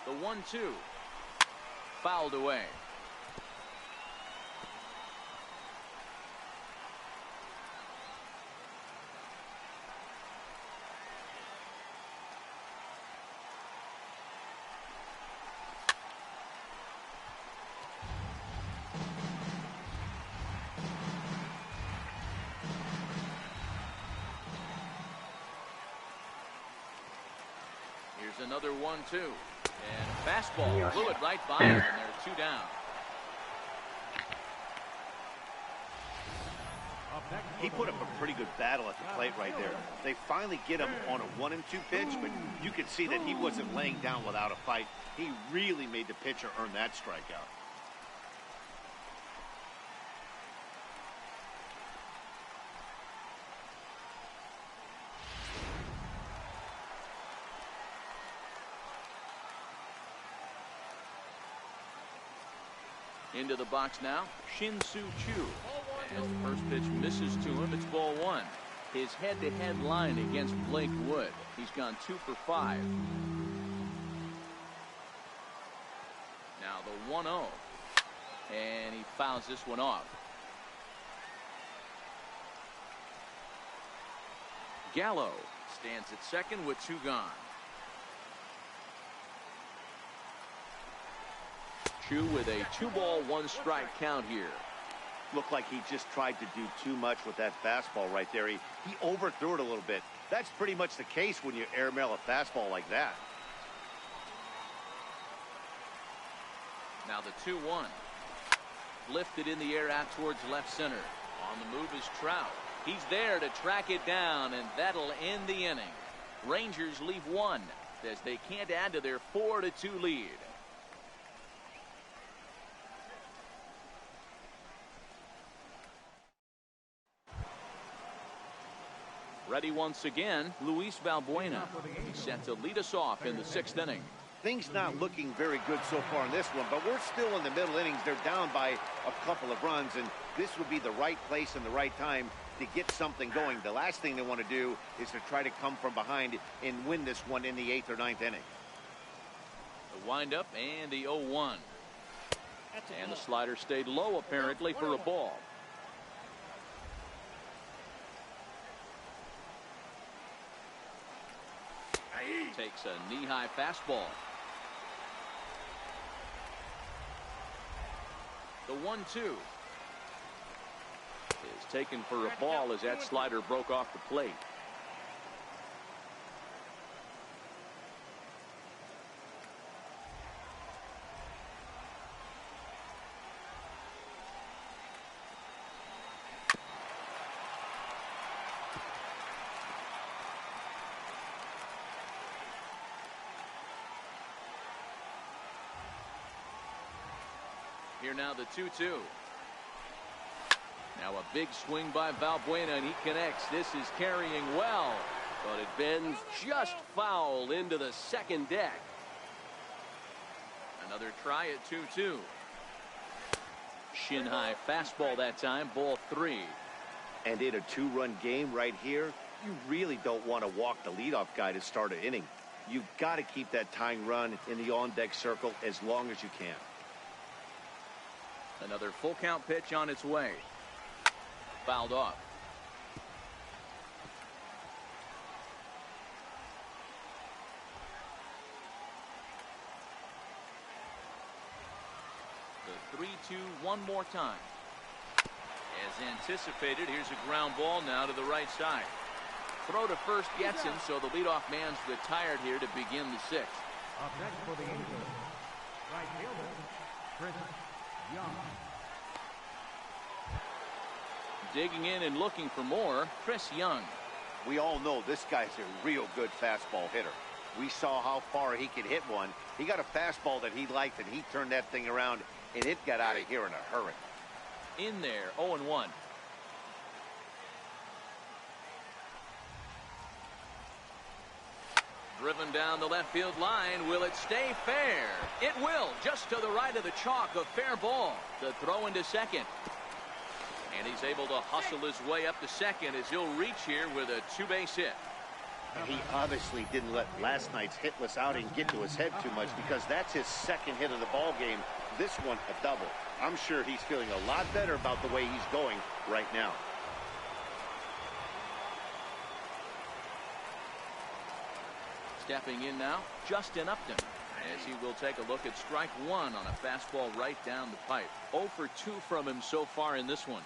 The 1-2. Fouled away. Here's another 1-2. And a fastball blew it right by him, and they're 2 down. He put up a pretty good battle at the plate right there. They finally get him on a 1-2 pitch, but you could see that he wasn't laying down without a fight. He really made the pitcher earn that strikeout. Into the box now, Shin-Soo Choo. As the first pitch misses to him, it's ball 1. His head-to-head line against Blake Wood. He's gone 2 for 5. Now the 1-0. And he fouls this one off. Gallo stands at second with 2 gone. Chu with a 2-ball, 1-strike count here. Looked like he just tried to do too much with that fastball right there. He overthrew it a little bit. That's pretty much the case when you airmail a fastball like that. Now the 2-1. Lifted in the air out towards left center. On the move is Trout. He's there to track it down, and that'll end the inning. Rangers leave 1 as they can't add to their 4-2 lead. Ready once again, Luis Valbuena. He's set to lead us off in the 6th inning. Things not looking very good so far in this one, but we're still in the middle innings. They're down by a couple of runs, and this would be the right place and the right time to get something going. The last thing they want to do is to try to come from behind and win this one in the 8th or 9th inning. The windup and the 0-1. And the slider stayed low apparently for a ball. Takes a knee-high fastball. The 1-2 is taken for a ball as that slider broke off the plate. Here now the 2-2. Now a big swing by Valbuena, and he connects. This is carrying well, but it bends just foul into the second deck. Another try at 2-2. Shin high fastball that time, ball 3. And in a 2-run game right here, you really don't want to walk the leadoff guy to start an inning. You've got to keep that tying run in the on-deck circle as long as you can. Another full count pitch on its way. Fouled off. The 3-2 one more time. As anticipated, here's a ground ball now to the right side. Throw to first gets him, so the leadoff man's retired here to begin the 6th. Up next for the Angels, right fielder, Chris Young. Digging in and looking for more, Chris Young. We all know this guy's a real good fastball hitter. We saw how far he could hit one. He got a fastball that he liked, and he turned that thing around, and it got out of here in a hurry. In there, 0-1. Driven down the left field line. Will it stay fair? It will. Just to the right of the chalk. A fair ball. The throw into second. And he's able to hustle his way up to second as he'll reach here with a 2-base hit. And he obviously didn't let last night's hitless outing get to his head too much, because that's his second hit of the ball game. This one a double. I'm sure he's feeling a lot better about the way he's going right now. Stepping in now, Justin Upton, as he will take a look at strike 1 on a fastball right down the pipe. 0 for 2 from him so far in this one.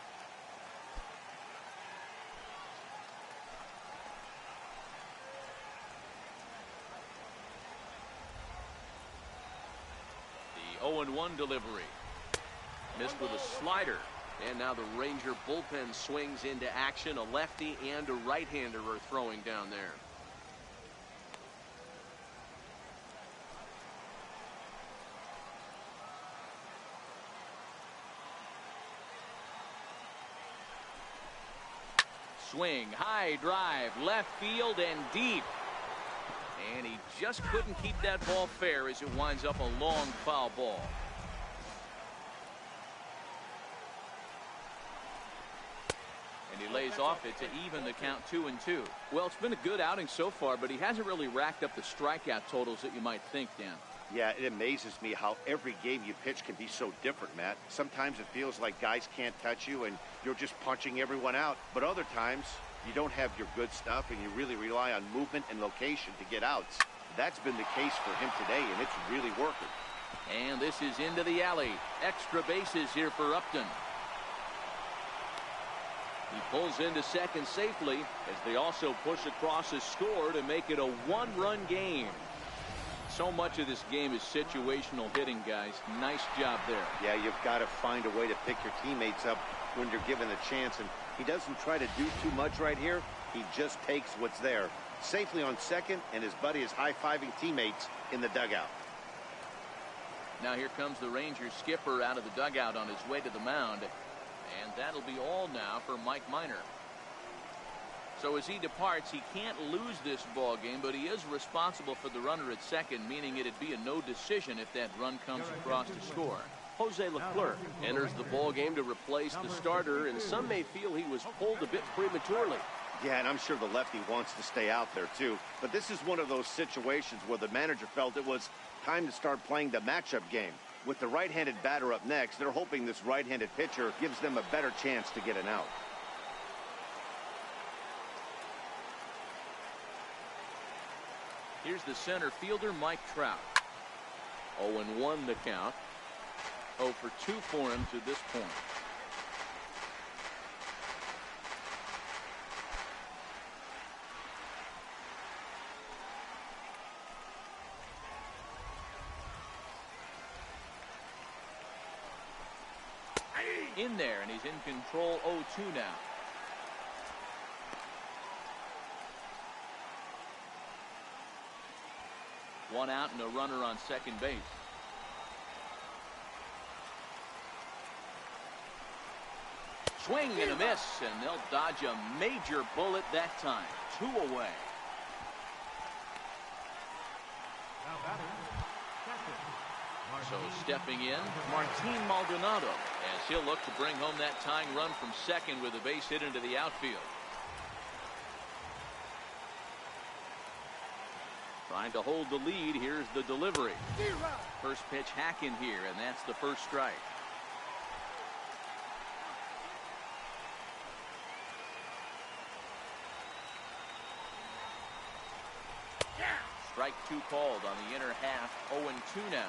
The 0-1 delivery. Missed with a slider. And now the Ranger bullpen swings into action. A lefty and a right-hander are throwing down there. Swing, high drive, left field and deep. And he just couldn't keep that ball fair as it winds up a long foul ball. And he lays off it to even the count 2-2. Well, it's been a good outing so far, but he hasn't really racked up the strikeout totals that you might think, Dan. Yeah, it amazes me how every game you pitch can be so different, Matt. Sometimes it feels like guys can't touch you and you're just punching everyone out. But other times, you don't have your good stuff and you really rely on movement and location to get outs. That's been the case for him today, and it's really working. And this is into the alley. Extra bases here for Upton. He pulls into second safely as they also push across a score to make it a 1-run game. So much of this game is situational hitting, guys. Nice job there. Yeah, you've got to find a way to pick your teammates up when you're given a chance, and he doesn't try to do too much right here. He just takes what's there. Safely on second, and his buddy is high-fiving teammates in the dugout. Now here comes the Rangers skipper out of the dugout on his way to the mound. And that'll be all now for Mike Minor. So as he departs, he can't lose this ball game, but he is responsible for the runner at second, meaning it'd be a no decision if that run comes across to score. Jose Leclerc enters the ball game to replace the starter, and some may feel he was pulled a bit prematurely. Yeah, and I'm sure the lefty wants to stay out there too. But this is one of those situations where the manager felt it was time to start playing the matchup game. With the right-handed batter up next, they're hoping this right-handed pitcher gives them a better chance to get an out. Here's the center fielder, Mike Trout. 0-1 the count. 0 for 2 for him to this point. In there, and he's in control. 0-2 now. One out and a runner on second base. swing and a miss, and they'll dodge a major bullet that time. 2 away. So stepping in, Martin Maldonado, as he'll look to bring home that tying run from second with a base hit into the outfield. Trying to hold the lead. Here's the delivery. First pitch hack in here, and that's the first strike. Strike 2 called on the inner half. 0-2 now.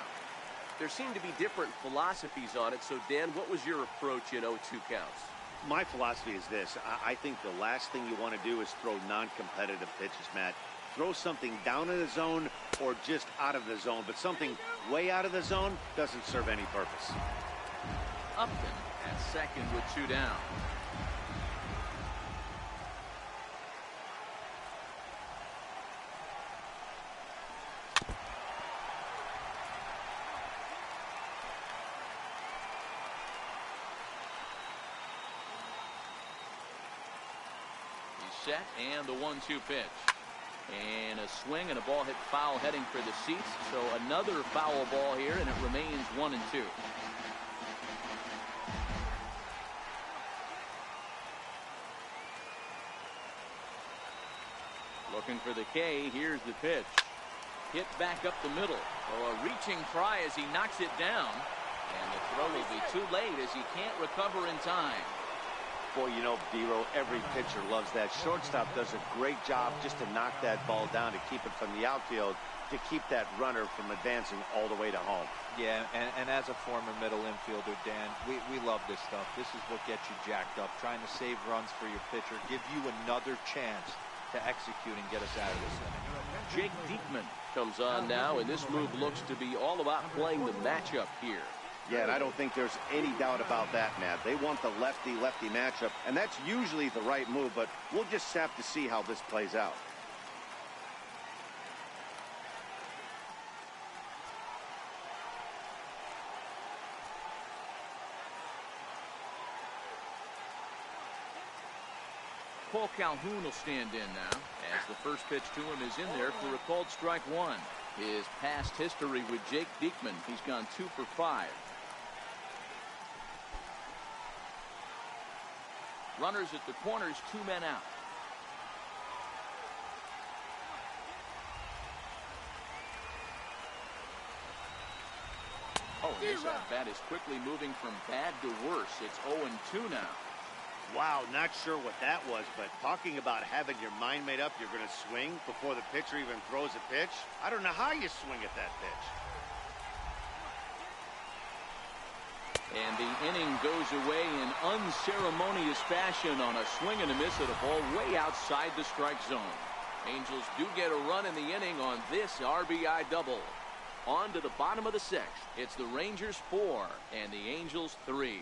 There seem to be different philosophies on it. So, Dan, what was your approach at 0-2 counts? My philosophy is this. I think the last thing you want to do is throw non-competitive pitches, Matt. Throw something down in the zone or just out of the zone, but something way out of the zone doesn't serve any purpose. Upton at second with 2 down. He's set, and the 1-2 pitch. And a swing and a ball hit foul heading for the seats. So another foul ball here, and it remains 1-2. Looking for the K. Here's the pitch. Hit back up the middle. Oh, a reaching try as he knocks it down. And the throw will be too late as he can't recover in time. Boy, you know, D-Row, every pitcher loves that. Shortstop does a great job just to knock that ball down, to keep it from the outfield, to keep that runner from advancing all the way to home. Yeah, and as a former middle infielder, Dan, we love this stuff. This is what gets you jacked up, trying to save runs for your pitcher, give you another chance to execute and get us out of this inning. Jake Diekman comes on now, and this move looks to be all about playing the matchup here. Yeah, and I don't think there's any doubt about that, Matt. They want the lefty-lefty matchup, and that's usually the right move, but we'll just have to see how this plays out. Paul Calhoun will stand in now, as the first pitch to him is in there for a called strike 1. His past history with Jake Diekman, he's gone 2 for 5. Runners at the corners, 2 men out. Oh, and this at-bat is quickly moving from bad to worse. It's 0-2 now. Wow, not sure what that was, but talking about having your mind made up, you're going to swing before the pitcher even throws a pitch. I don't know how you swing at that pitch. And the inning goes away in unceremonious fashion on a swing and a miss at a ball way outside the strike zone. Angels do get a run in the inning on this RBI double. On to the bottom of the 6th. It's the Rangers 4 and the Angels 3.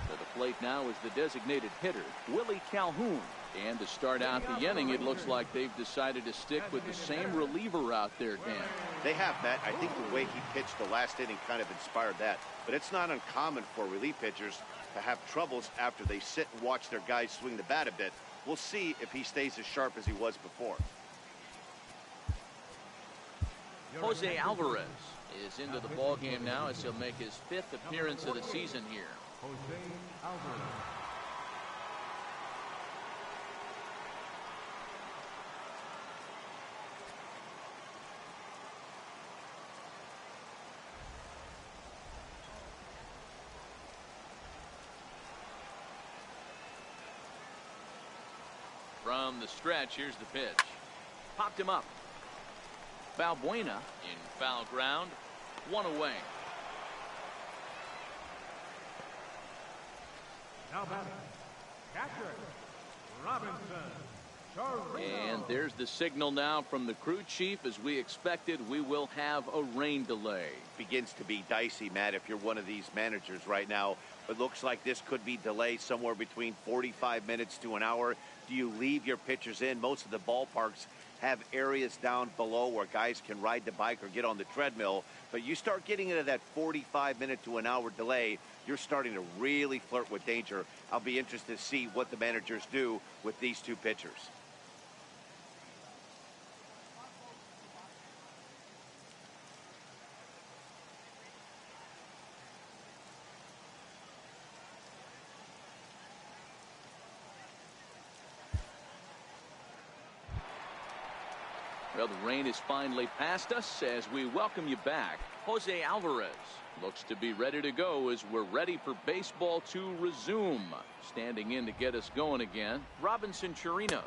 To the plate now is the designated hitter, Willie Calhoun. And to start out the inning, it looks like they've decided to stick with the same reliever out there, Dan. They have, Matt. I think the way he pitched the last inning kind of inspired that. But it's not uncommon for relief pitchers to have troubles after they sit and watch their guys swing the bat a bit. We'll see if he stays as sharp as he was before. Jose Alvarez is into the ballgame now as he'll make his 5th appearance of the season here. Jose Alvarez. From the stretch, here's the pitch. Popped him up. Balbuena in foul ground. 1 away. Now batting, catcher, Robinson. And there's the signal now from the crew chief. As we expected, we will have a rain delay. Begins to be dicey, Matt, if you're one of these managers right now. It looks like this could be delayed somewhere between 45 minutes to an hour. Do you leave your pitchers in? Most of the ballparks have areas down below where guys can ride the bike or get on the treadmill. But you start getting into that 45-minute to an hour delay, you're starting to really flirt with danger. I'll be interested to see what the managers do with these two pitchers. Well, the rain is finally past us as we welcome you back. Jose Alvarez looks to be ready to go as we're ready for baseball to resume. Standing in to get us going again, Robinson Chirinos.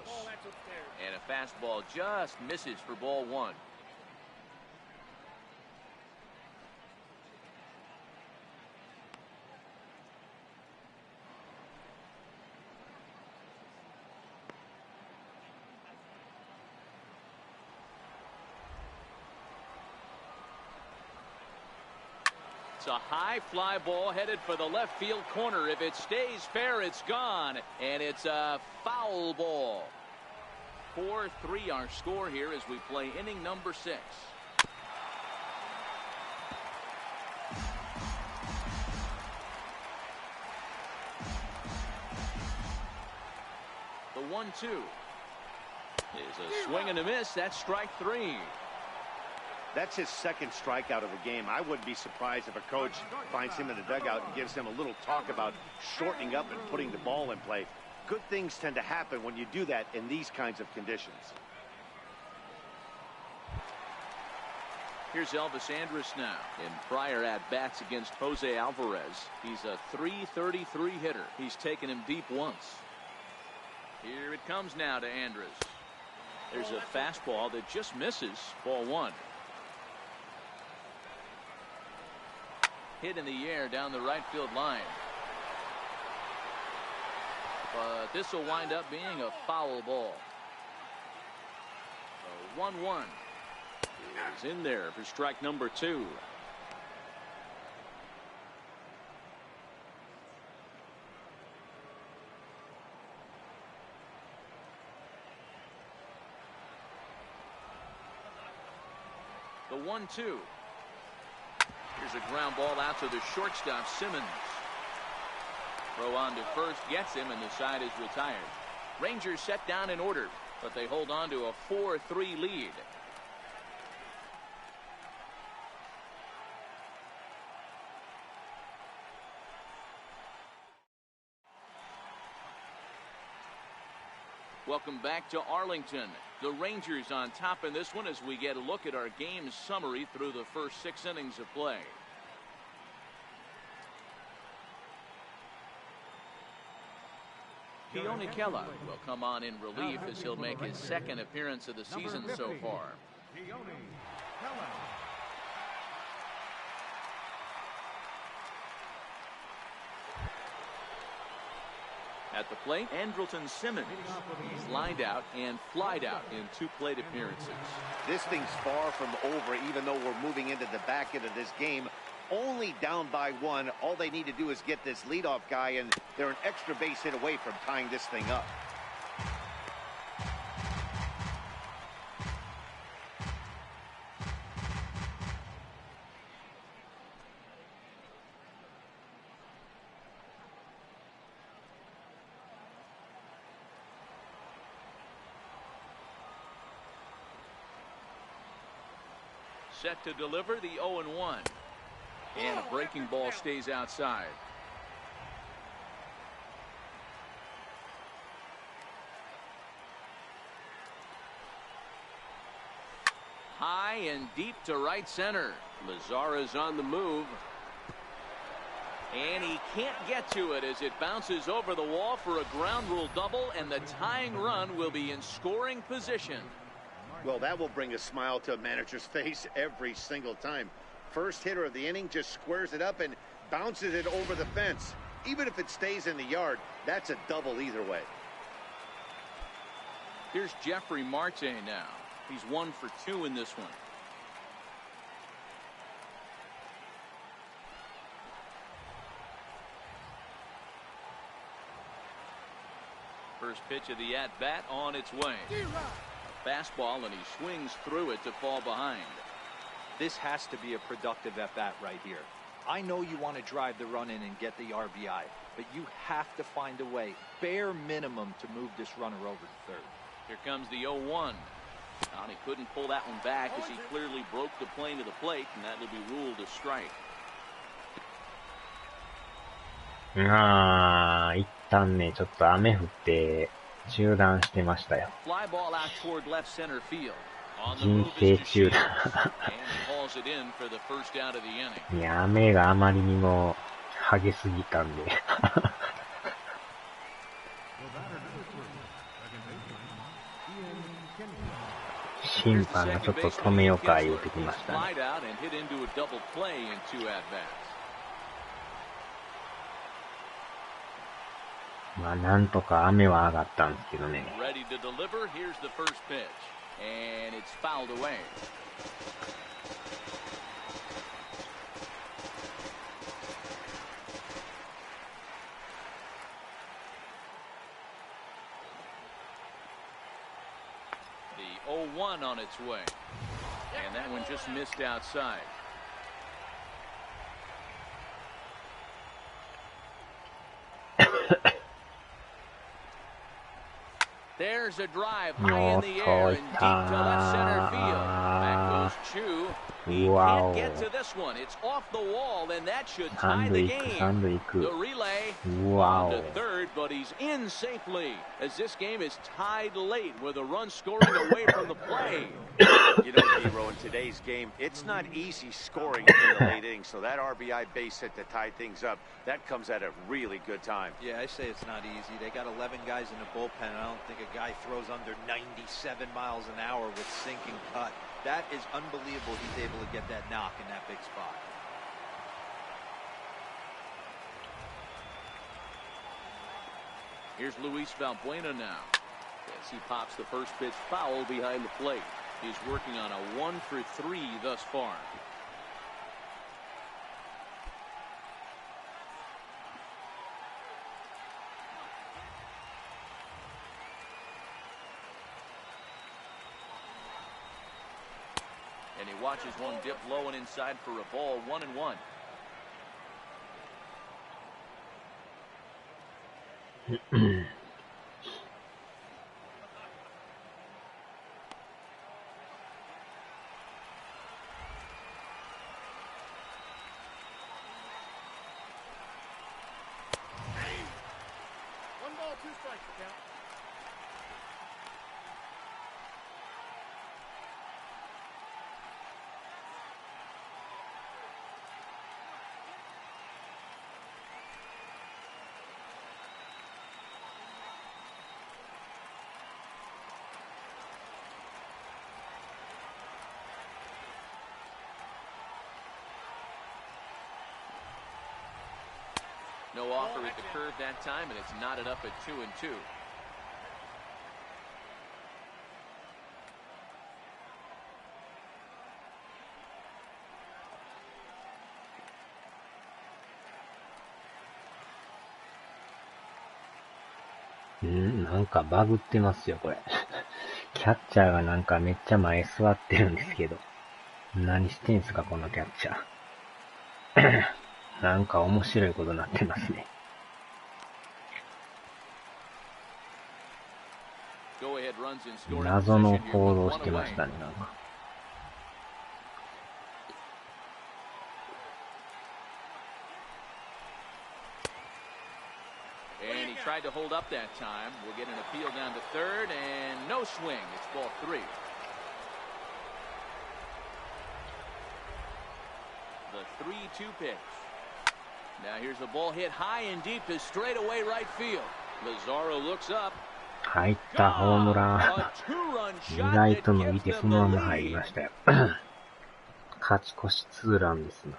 And a fastball just misses for ball one. It's a high fly ball headed for the left field corner. If it stays fair, it's gone. And it's a foul ball. 4-3 our score here as we play inning number 6. The 1-2 is a swing and a miss. That's strike 3. That's his second strikeout of the game. I wouldn't be surprised if a coach finds him in the dugout and gives him a little talk about shortening up and putting the ball in play. Good things tend to happen when you do that in these kinds of conditions. Here's Elvis Andrus now. In prior at-bats against Jose Alvarez, he's a .333 hitter. He's taken him deep once. Here it comes now to Andrus. There's a fastball that just misses. Ball 1. Hit in the air down the right field line. But this will wind up being a foul ball. So 1-1 is in there for strike number 2. The 1-2. Here's a ground ball out to the shortstop, Simmons. Throw on to first, gets him, and the side is retired. Rangers set down in order, but they hold on to a 4-3 lead. Welcome back to Arlington. The Rangers on top in this one as we get a look at our game summary through the first 6 innings of play. Keone Kela will come on in relief as he'll make his second appearance of the season so far. At the plate, Andrelton Simmons. He's lined out and flied out in 2 plate appearances. This thing's far from over, even though we're moving into the back end of this game. Only down by 1. All they need to do is get this leadoff guy, and they're an extra base hit away from tying this thing up. Set to deliver the 0-1. And a breaking ball stays outside. High and deep to right center. Lazara's on the move. And he can't get to it as it bounces over the wall for a ground rule double, and the tying run will be in scoring position. Well, that will bring a smile to a manager's face every single time. First hitter of the inning just squares it up and bounces it over the fence. Even if it stays in the yard, that's a double either way. Here's Jeffrey Marte now. He's 1 for 2 in this one. First pitch of the at-bat on its way. fastball, and he swings through it to fall behind. This has to be a productive at-bat right here. I know you want to drive the run in and get the RBI, but you have to find a way, bare minimum, to move this runner over to third. Here comes the 0-1. And he couldn't pull that one back as he clearly broke the plane to the plate, and that will be ruled a strike. 一旦ね、ちょっと雨降って中断してましたよ。Fly ball out toward left center field. 人生中断。いや、雨があまりにも激すぎたんで。審判がちょっと止めようか言うてきましたね。まあなんとか雨は上がったんですけどね。And it's fouled away. The 0-1 on its way. And that one just missed outside. There's a drive high in the air and deep to left center field. Back goes Chu. He can't get to this one. It's off the wall, and that should tie the game. The relay on to third, but he's in safely as this game is tied late with a run scoring away from the play. You know, Hero, in today's game, it's not easy scoring in the late innings, so that RBI base hit to tie things up, that comes at a really good time. Yeah, I say it's not easy. They got 11 guys in the bullpen, and I don't think a guy throws under 97 miles an hour with sinking cut. That is unbelievable he's able to get that knock in that big spot. Here's Luis Valbuena now. As he pops the first pitch foul behind the plate. He's working on a 1-for-3 thus far. And he watches one dip low and inside for a ball, 1-1. No offer at the curve that time, and it's knotted up at 2-2. Mm-hmm. なんかバグってますよ、これ。キャッチャーがなんかめっちゃ前座ってるんですけど。何してんすか、このキャッチャー。なんか面白いことになってますね。謎の行動してましたね、なんか。And he tried to hold up that time. We'll get an appeal down to third, and no swing. It's ball 3. The 3-2 pitch. Now here's the ball hit high and deep to straightaway right field. Lazaro looks up. 入ったホームラン。意外と伸びてそのまま入りましたよ。勝ち越しツーランですな。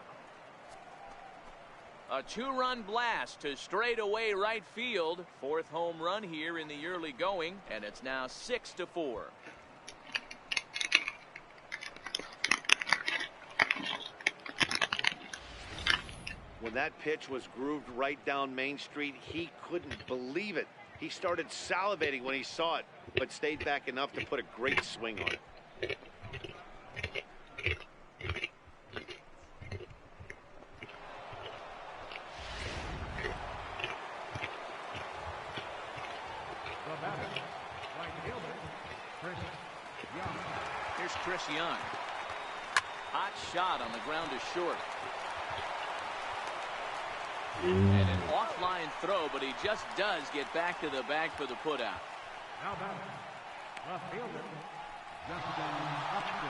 A 2-run blast to straightaway right field. Fourth home run here in the early going, and it's now 6-4. When that pitch was grooved right down Main Street, he couldn't believe it. He started salivating when he saw it. but stayed back enough to put a great swing on it. Here's Chris Young. Hot shot on the ground is short. And an offline throw, but he just does get back to the bag for the putout. Now back, left fielder, Justin Upton.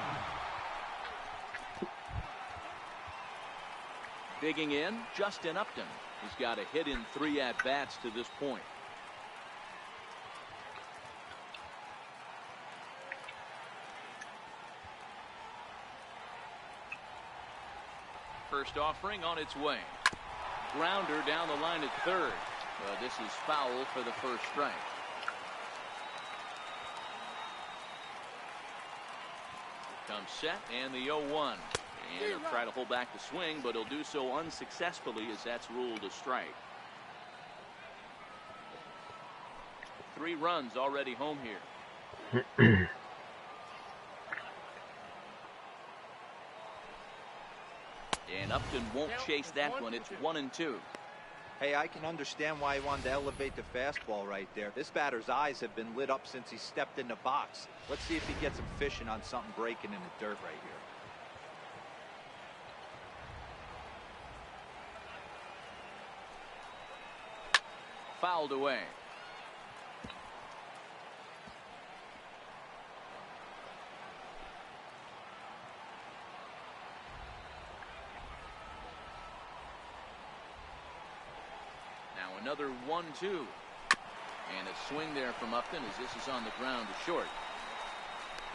Digging in, Justin Upton. He's got a hit in 3 at-bats to this point. First offering on its way. Grounder down the line at third. This is foul for the first strike. Comes set and the 0-1. And he'll try to hold back the swing, but he'll do so unsuccessfully as that's ruled a strike. 3 runs already home here. And Upton won't chase that one. It's 1-2. Hey, I can understand why he wanted to elevate the fastball right there. This batter's eyes have been lit up since he stepped in the box. Let's see if he gets him fishing on something breaking in the dirt right here. Fouled away. Now another 1-2. And a swing there from Upton as this is on the ground to short.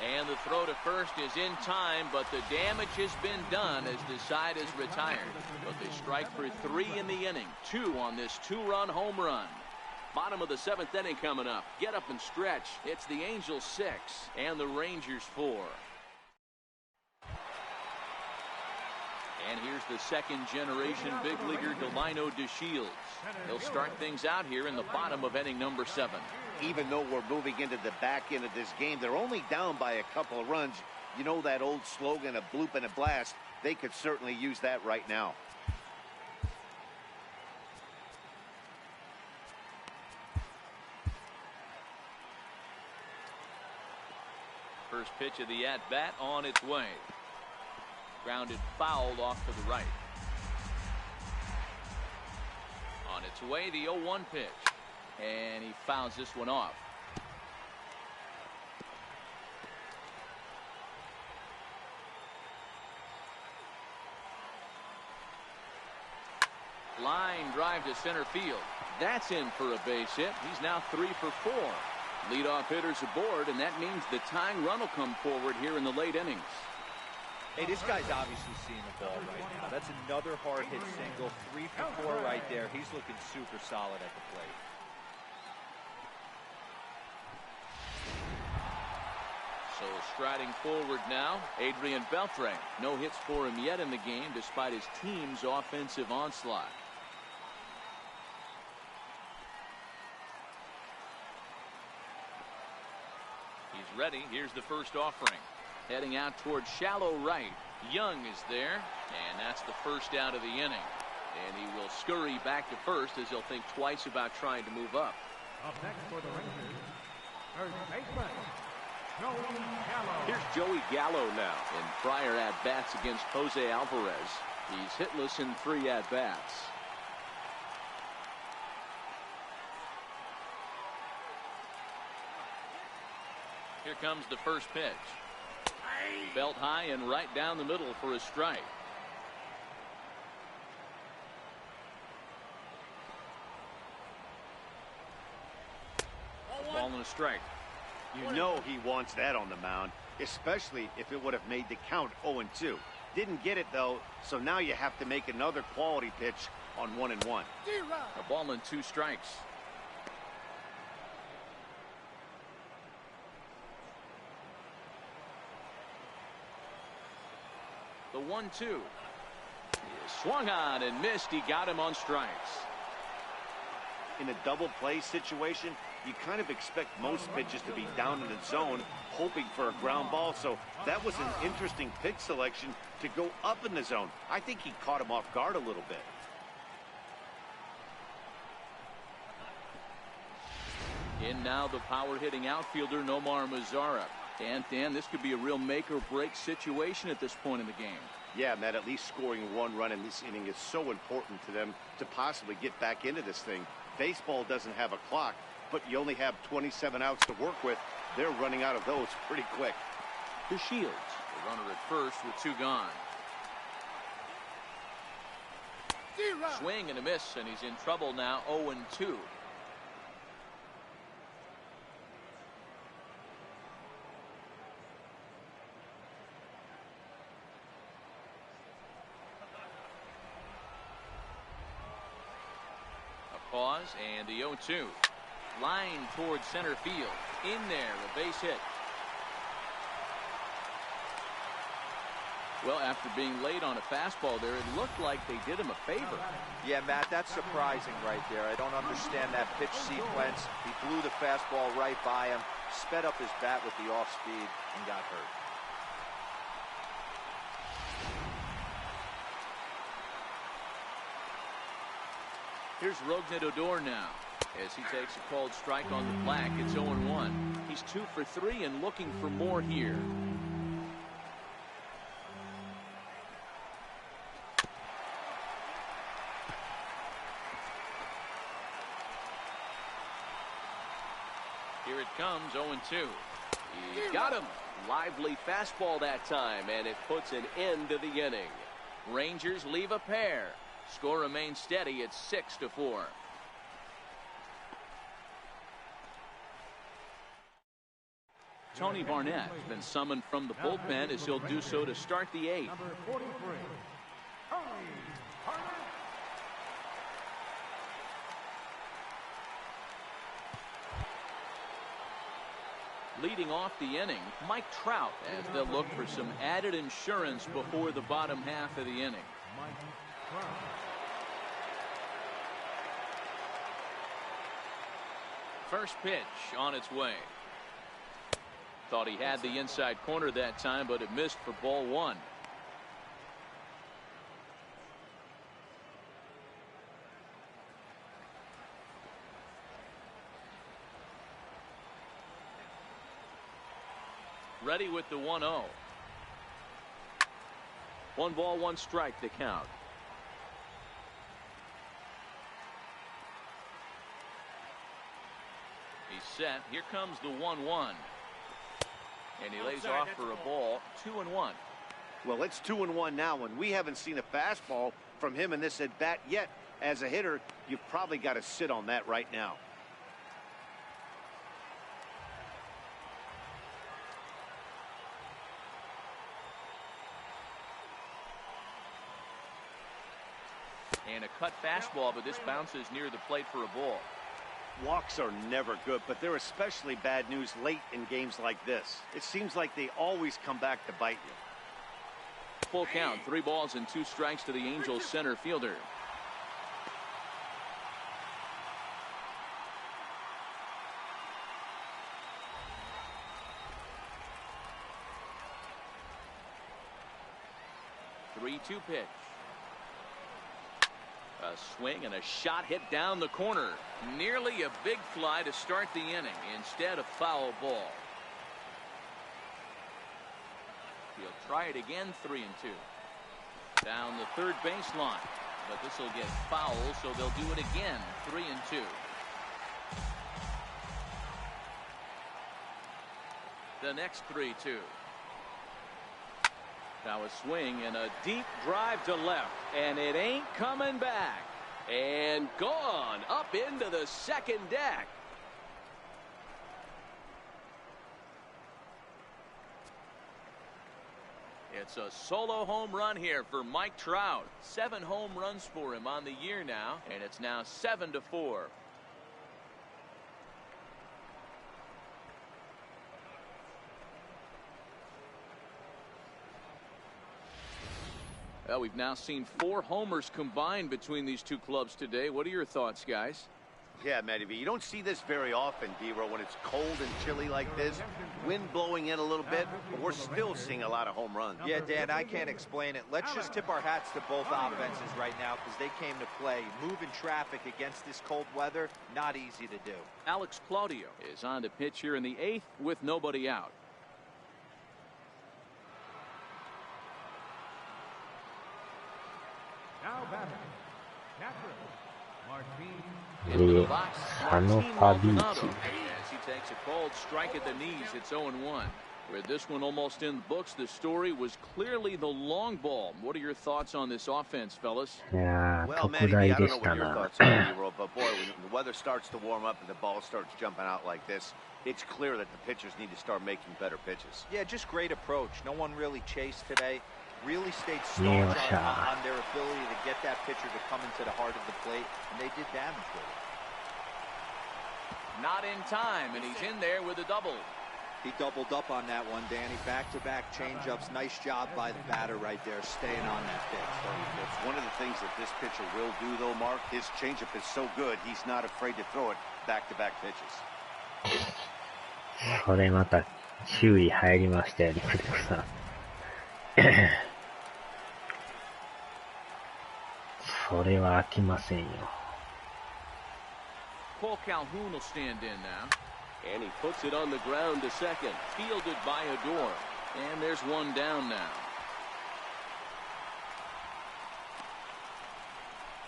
And the throw to first is in time, but the damage has been done as the side is retired. But they strike for 3 in the inning. 2 on this 2-run home run. Bottom of the 7th inning coming up. Get up and stretch. It's the Angels 6 and the Rangers 4. And here's the second-generation big leaguer Delino DeShields. He'll start things out here in the bottom of inning number 7. Even though we're moving into the back end of this game, they're only down by a couple of runs. You know that old slogan, a bloop and a blast. They could certainly use that right now. First pitch of the at-bat on its way. Grounded foul off to the right. On its way, the 0-1 pitch. And he fouls this one off. Line drive to center field. That's in for a base hit. He's now 3 for 4. Leadoff hitters aboard, and that means the tying run will come forward here in the late innings. Hey, this guy's obviously seeing the ball right now. That's another hard hit single. 3 for 4 right there. He's looking super solid at the plate. So striding forward now, Adrian Beltre. No hits for him yet in the game despite his team's offensive onslaught. He's ready. Here's the first offering. Heading out towards shallow right. Young is there, and that's the first out of the inning. And he will scurry back to first as he'll think twice about trying to move up. Up next for the Rangers, third baseman, Joey Gallo. Here's Joey Gallo now. In prior at-bats against Jose Alvarez, he's hitless in 3 at-bats. Here comes the first pitch. Belt high and right down the middle for a strike. Ball and a strike. You know he wants that on the mound, especially if it would have made the count 0-2. Didn't get it, though, so now you have to make another quality pitch on 1-1. A ball and 2 strikes. The 1-2. He swung on and missed. He got him on strikes. In a double play situation, you kind of expect most pitches to be down in the zone, hoping for a ground ball. So that was an interesting pitch selection to go up in the zone. I think he caught him off guard a little bit. In now the power-hitting outfielder Nomar Mazara. And Dan, this could be a real make-or-break situation at this point in the game. Yeah, Matt, at least scoring one run in this inning is so important to them to possibly get back into this thing. Baseball doesn't have a clock, but you only have 27 outs to work with. They're running out of those pretty quick. To Shields, the runner at first with 2 gone. Swing and a miss, and he's in trouble now, 0-2. Pause, and the 0-2. Line towards center field. In there, a base hit. Well, after being late on a fastball there, it looked like they did him a favor. Yeah, Matt, that's surprising right there. I don't understand that pitch sequence. He blew the fastball right by him, sped up his bat with the off speed, and got hurt. Here's Rougned Odor now as he takes a called strike on the black. It's 0-1. He's 2 for 3 and looking for more here. Here it comes, 0-2. He got him. Lively fastball that time, and it puts an end to the inning. Rangers leave a pair. Score remains steady. It's 6-4. Tony Barnett has been summoned from the bullpen as he'll do so to start the 8th. Number 43, Tony Barnett. Leading off the inning, Mike Trout, as they'll look for some added insurance before the bottom half of the inning. Mike Trout. First pitch on its way. Thought he had the inside corner that time, but it missed for ball 1. Ready with the 1-0. 1 ball, 1 strike to count. He's set. Here comes the 1-1. And he lays off for a ball. 2-1. Well, it's 2-1 now, and we haven't seen a fastball from him in this at bat yet. As a hitter, you've probably got to sit on that right now. And a cut fastball, but this bounces near the plate for a ball. Walks are never good, but they're especially bad news late in games like this. It seems like they always come back to bite you. Full count, 3 balls and 2 strikes to the Angels center fielder. The 3-2 pitch. A swing and a shot hit down the corner. Nearly a big fly to start the inning. Instead, a foul ball. He'll try it again, 3-2. Down the third baseline. But this will get foul, so they'll do it again, 3-2. The next 3-2. Now a swing and a deep drive to left, and it ain't coming back. And gone up into the second deck. It's a solo home run here for Mike Trout. 7 home runs for him on the year now, and it's now 7-4. Well, we've now seen 4 homers combined between these two clubs today. What are your thoughts, guys? Yeah, Matty V, you don't see this very often, D-Row, when it's cold and chilly like this. Wind blowing in a little bit, but we're still seeing a lot of home runs. Yeah, Dan, I can't explain it. Let's just tip our hats to both offenses right now because they came to play. Moving traffic against this cold weather, not easy to do. Alex Claudio is on the pitch here in the 8th with nobody out. Now batting, catcher, Martin. Into the box, Martin Maldonado. Pavici. As he takes a cold strike at the knees, it's 0-1. With this one almost in the books, the story was clearly the long ball. What are your thoughts on this offense, fellas? いやー、 Well, 特 Matty V, 大 I で don't know し what た your な。 thoughts are, D-Row, but boy, when the weather starts to warm up and the ball starts jumping out like this, it's clear that the pitchers need to start making better pitches. Yeah, just great approach. No one really chased today. Really stayed Yeah, staunch sure. on their ability to get that pitcher to come into the heart of the plate, and they did damage with it. Not in time, and he's in there with a double. He doubled up on that one, Danny. Back-to-back changeups. Nice job by the batter right there, staying on that pitch. It's one of the things that this pitcher will do, though, Mark. His changeup is so good, he's not afraid to throw it back-to-back pitches. それまた注意入りましたよ、リクルさん。それは飽きませんよ。Cole Calhoun will stand in now. And he puts it on the ground to second. Fielded by Adore. And there's one down now.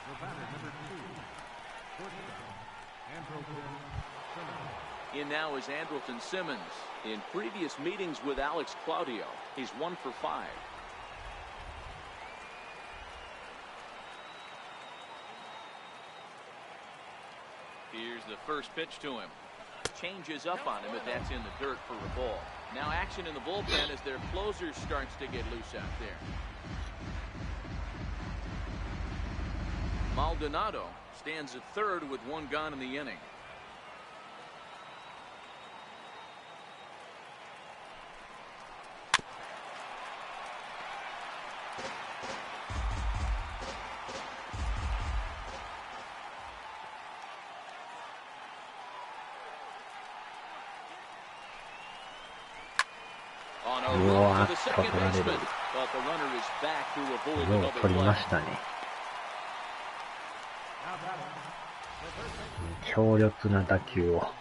The batter, number 2, shortstop, Andrelton Simmons. In now is Andrelton Simmons. In previous meetings with Alex Claudio, he's 1 for 5. Here's the first pitch to him. Changes up on him, but that's in the dirt for a ball. Now action in the bullpen as their closer starts to get loose out there. Maldonado stands at third with one gone in the inning. On a run for the second baseman, but the runner is back to avoid よう another 取り play. ましたね。 Now batting, the first baseman, 強烈な打球を。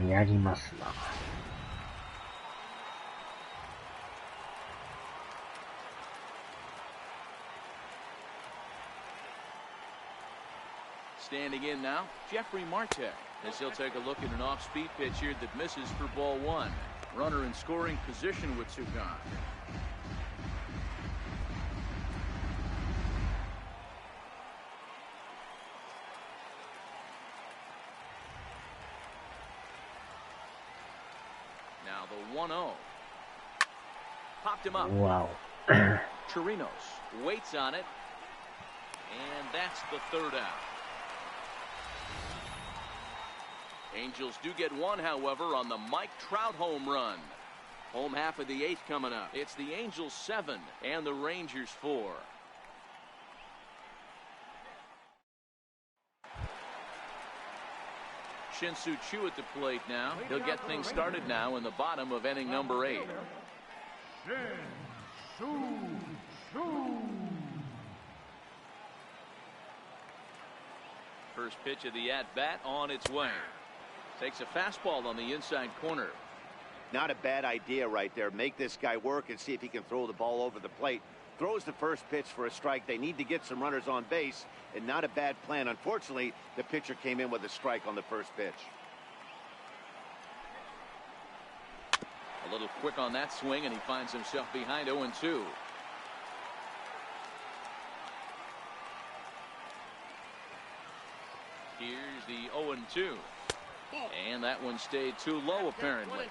やりますな。Standing in now, Jeffrey Marte, as he'll take a look at an off-speed pitch here that misses for ball 1. Runner in scoring position with 2 gone. Now the 1-0. Popped him up. わお。 Chirinos waits on it. And that's the third out. Angels do get one, however, on the Mike Trout home run. Home half of the 8th coming up. It's the Angels 7 and the Rangers 4. Shin-Soo Choo at the plate now. He'll get things started now in the bottom of inning number 8. First pitch of the at-bat on its way. Takes a fastball on the inside corner. Not a bad idea right there. Make this guy work and see if he can throw the ball over the plate. Throws the first pitch for a strike. They need to get some runners on base, and not a bad plan. Unfortunately, the pitcher came in with a strike on the first pitch. A little quick on that swing, and he finds himself behind 0-2. Here's the 0-2. And that one stayed too low, apparently.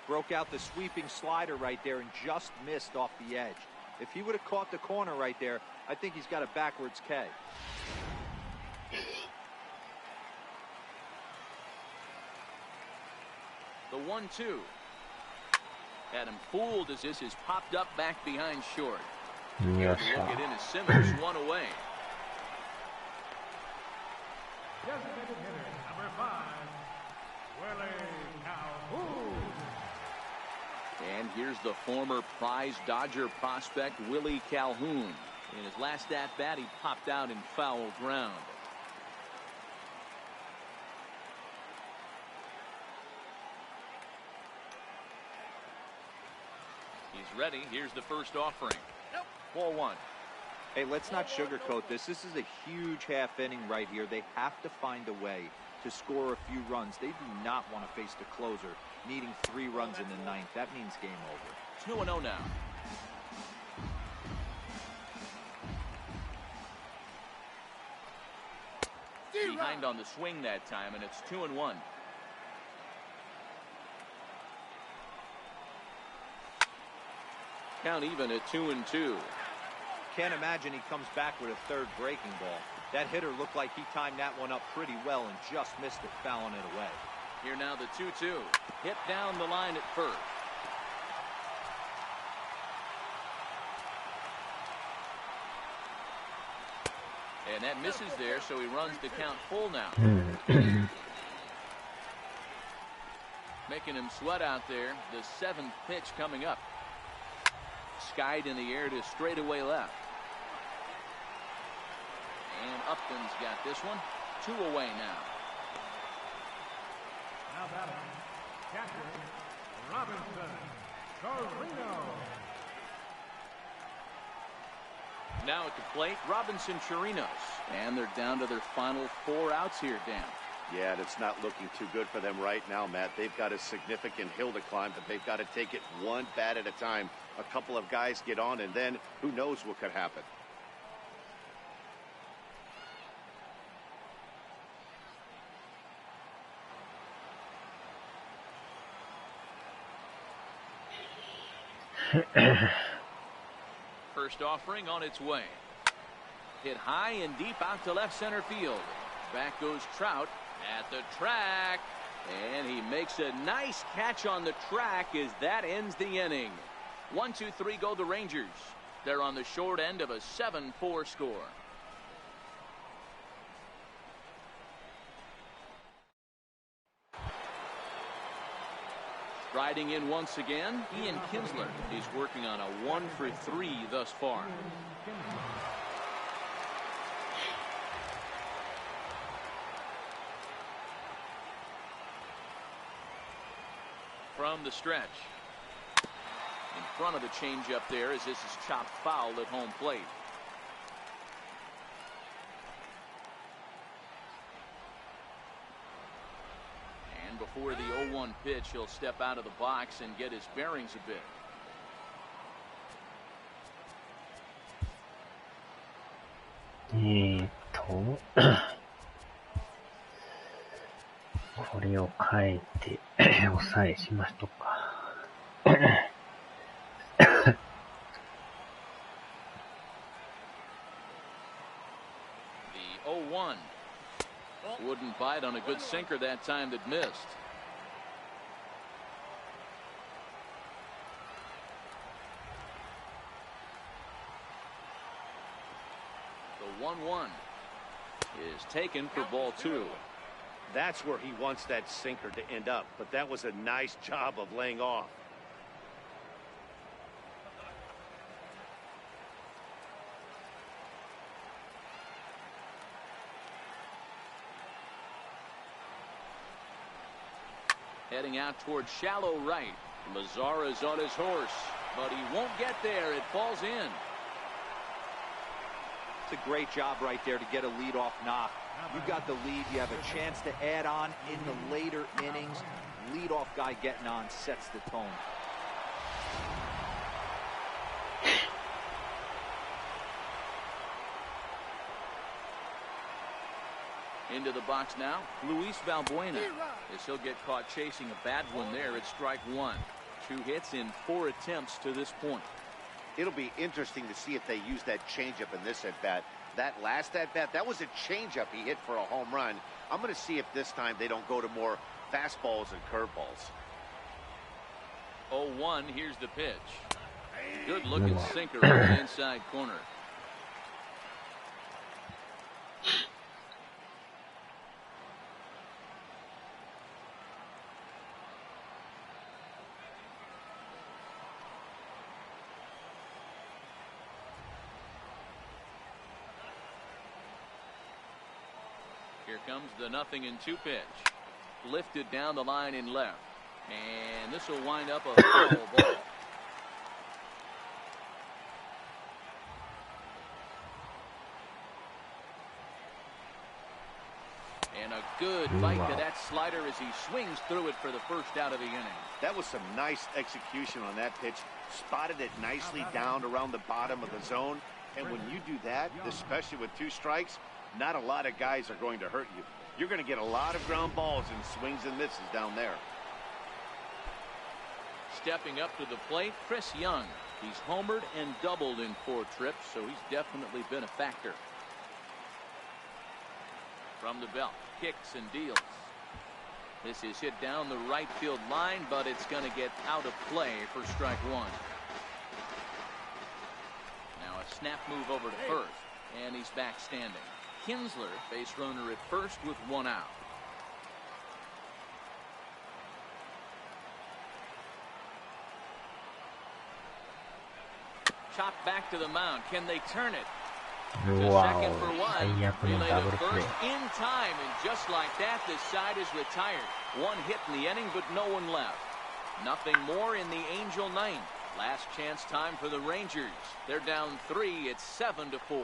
Broke out the sweeping slider right there and just missed off the edge. If he would have caught the corner right there, I think he's got a backwards K. The 1-2. Had him fooled as this is popped up back behind short. Yes, Look it in as Simmons, one away. Designated hitter number 5, Willie Calhoun. And here's the former prize Dodger prospect Willie Calhoun. In his last at-bat, he popped out in foul ground. He's ready. Here's the first offering. Ball 1. Hey, let's not sugarcoat this. This is a huge half inning right here. They have to find a way to score a few runs. They do not want to face the closer, needing 3 runs in the 9th. That means game over. 2-0 now. Behind on the swing that time, and it's 2-1. Count even at 2-2. Can't imagine he comes back with a third breaking ball. That hitter looked like he timed that one up pretty well and just missed it, fouling it away. Here now the 2-2. Hit down the line at first. And that misses there, so he runs the count full now. Making him sweat out there. The 7th pitch coming up. Skied in the air to straightaway left. And Upton's got this one. 2 away now. Now batting, catcher Robinson Chirino. Now at the plate, Robinson Chirinos. And they're down to their final 4 outs here, Dan. Yeah, and it's not looking too good for them right now, Matt. They've got a significant hill to climb, but they've got to take it one bat at a time. A couple of guys get on, and then who knows what could happen. First offering on its way. Hit high and deep out to left center field. Back goes Trout at the track. And he makes a nice catch on the track as that ends the inning. 1-2-3 go the Rangers. They're on the short end of a 7-4 score. Riding in once again, Ian Kinsler. He's working on a 1-for-3 thus far. From the stretch. In front of the changeup there as this is chopped foul at home plate. And before the 0-1 pitch, he'll step out of the box and get his bearings a bit. .これを変えて抑えしましょうか。The 0-1 wouldn't bite on a good sinker that time that missed. The 1-1 is taken for ball 2. That's where he wants that sinker to end up, but that was a nice job of laying off. Heading out towards shallow right. Mazara's on his horse, but he won't get there. It falls in. It's a great job right there to get a leadoff knock. You got the lead. You have a chance to add on in the later innings. Leadoff guy getting on sets the tone. Into the box now, Luis Valbuena. As he'll get caught chasing a bad one there at strike 1. 2 hits in 4 attempts to this point. It'll be interesting to see if they use that changeup in this at-bat. That last at-bat, that was a changeup he hit for a home run. I'm going to see if this time they don't go to more fastballs and curveballs. 0-1. Here's the pitch. Good looking sinker on the inside corner. Here comes the 0-2 pitch. Lifted down the line in left. And this will wind up a foul ball. And a good bite to that slider as he swings through it for the first out of the inning. That was some nice execution on that pitch. Spotted it nicely down around the bottom of the zone. And when you do that, especially with 2 strikes, not a lot of guys are going to hurt you. You're going to get a lot of ground balls and swings and misses down there. Stepping up to the plate, Chris Young. He's homered and doubled in 4 trips, so he's definitely been a factor. From the belt, kicks and deals. This is hit down the right field line, but it's going to get out of play for strike 1. Now a snap move over to first, and he's back standing. Kinsler, base runner at first with 1 out. Chopped back to the mound. Can they turn it? Wow. Second for 1. Relay to first in time, and just like that, this side is retired. 1 hit in the inning, but no one left. Nothing more in the Angel 9th. Last chance time for the Rangers. They're down 3. It's 7-4.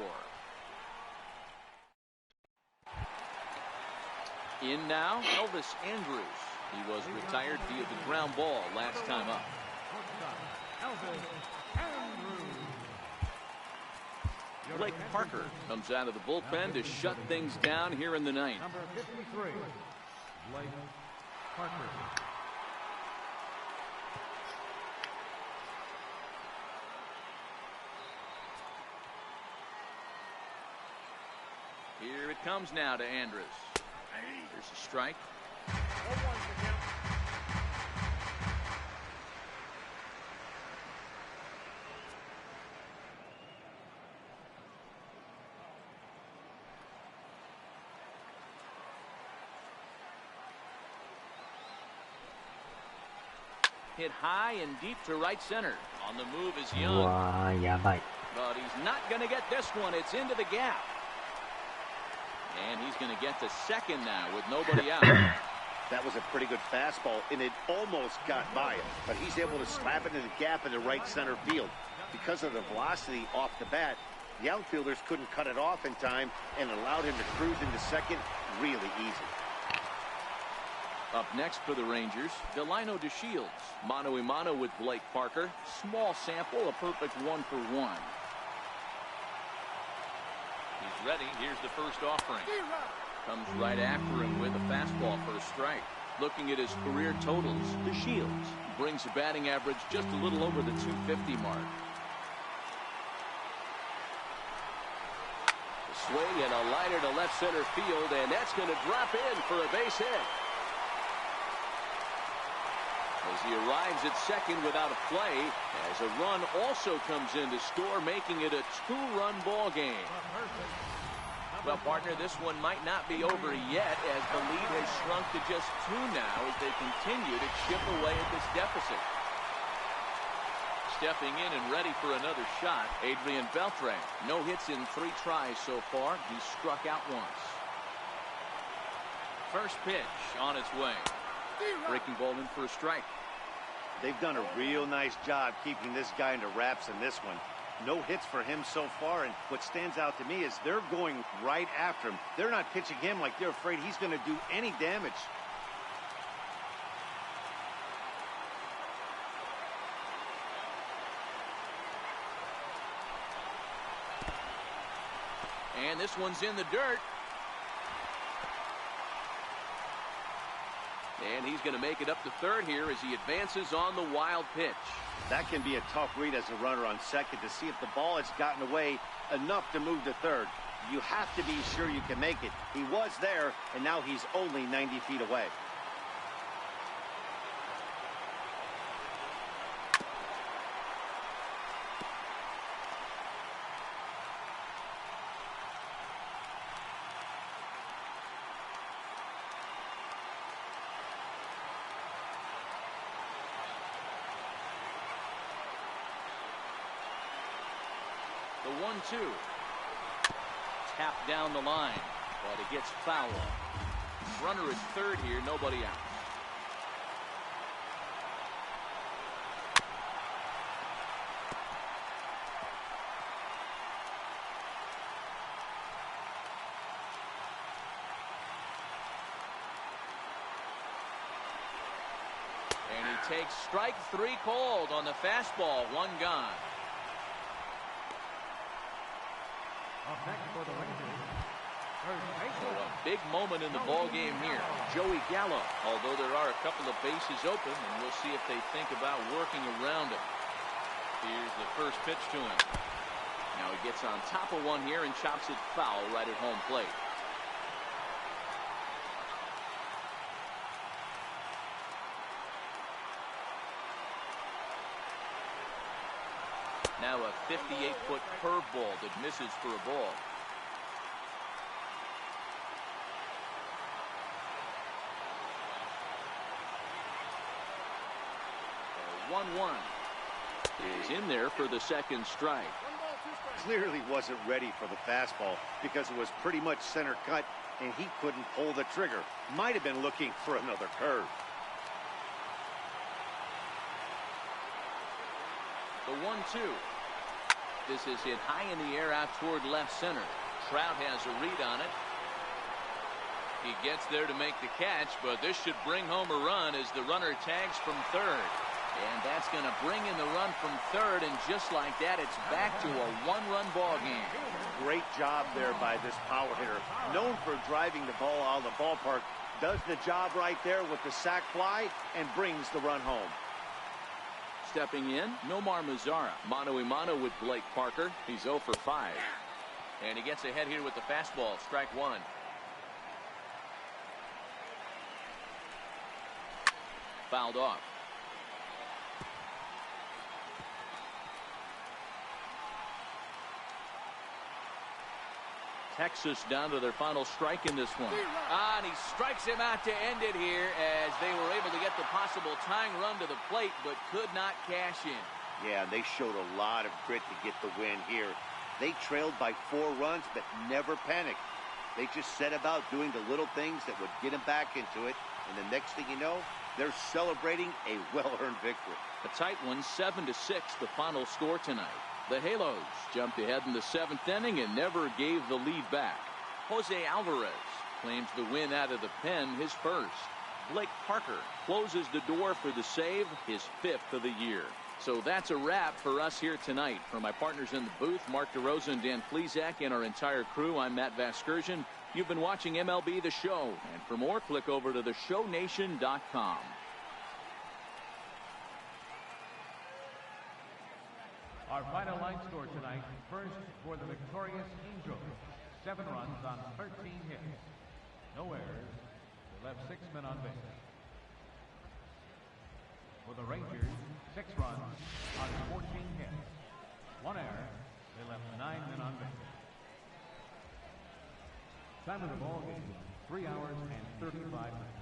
In now, Elvis Andrews. He was retired via the ground ball last time up. Blake Parker comes out of the bullpen to shut things down here in the 9th. Number 53, Blake Parker. Here it comes now to Andrews. Here's a strike. Hit high and deep to right center. On the move is Young. But he's not going to get this one. It's into the gap. And he's going to get to second now with nobody out. That was a pretty good fastball, and it almost got by him. But he's able to slap it in the gap in the right center field. Because of the velocity off the bat, the outfielders couldn't cut it off in time and allowed him to cruise into second really easy. Up next for the Rangers, Delino DeShields. Mano-a-mano with Blake Parker. Small sample, a perfect 1-for-1. He's ready. Here's the first offering. Comes right after him with a fastball for a strike. Looking at his career totals, DeShields brings a batting average just a little over the 250 mark. A swing and a liner to left center field, and that's going to drop in for a base hit. As he arrives at second without a play, as a run also comes in to score, making it a 2-run ball game. Well, partner, this one might not be over yet, as the lead has shrunk to just 2 now as they continue to chip away at this deficit. Stepping in and ready for another shot, Adrian Beltre. No hits in 3 tries so far. He struck out once. First pitch on its way. Breaking ball in for a strike. They've done a real nice job keeping this guy into wraps in this one. No hits for him so far, and what stands out to me is they're going right after him. They're not pitching him like they're afraid he's going to do any damage. And this one's in the dirt. And he's going to make it up to third here as he advances on the wild pitch. That can be a tough read as a runner on second to see if the ball has gotten away enough to move to third. You have to be sure you can make it. He was there, and now he's only 90 feet away. 1-2. Tapped down the line, but it gets fouled. Runner is third here, nobody out. And he takes strike three called on the fastball, one gone. Up next for the Rangers, third So baseman. a big moment in the ball game here. Joey Gallo, although there are a couple of bases open, and we'll see if they think about working around it. Here's the first pitch to him. Now he gets on top of one here and chops it foul right at home plate. Now a 58-foot curveball that misses for a ball. The 1-1 is in there for the second strike. Clearly wasn't ready for the fastball because it was pretty much center cut and he couldn't pull the trigger. Might have been looking for another curve. The 1-2. This is hit high in the air out toward left center. Trout has a read on it. He gets there to make the catch, but this should bring home a run as the runner tags from third. And that's going to bring in the run from third, and just like that, it's back to a one-run ball game. Great job there by this power hitter. Known for driving the ball out of the ballpark, does the job right there with the sac fly and brings the run home. Stepping in, Nomar Mazara. Mano-a-mano with Blake Parker. He's 0 for 5. And he gets ahead here with the fastball. Strike one. Fouled off. Texas down to their final strike in this one. And he strikes him out to end it here as they were able to get the possible tying run to the plate but could not cash in. Yeah, they showed a lot of grit to get the win here. They trailed by 4 runs but never panicked. They just set about doing the little things that would get them back into it. And the next thing you know, they're celebrating a well-earned victory. A tight one, 7-6, the final score tonight. The Halos jumped ahead in the 7th inning and never gave the lead back. Jose Alvarez claims the win out of the pen, his first. Blake Parker closes the door for the save, his 5th of the year. So that's a wrap for us here tonight. For my partners in the booth, Mark DeRosa and Dan Plesac, and our entire crew, I'm Matt Vasgersian. You've been watching MLB The Show. And for more, click over to theshownation.com. Our final line score tonight, first for the victorious Angels, 7 runs on 13 hits. No errors. They left 6 men on base. For the Rangers, 6 runs on 14 hits. 1 error. They left 9 men on base. Time of the ball game, 3 hours and 35 minutes.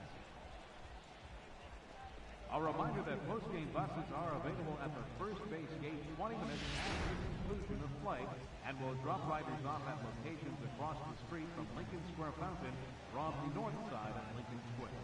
A reminder that post-game buses are available at the first base gate 20 minutes after the conclusion of play and will drop riders off at locations across the street from Lincoln Square Fountain from the north side of Lincoln Square.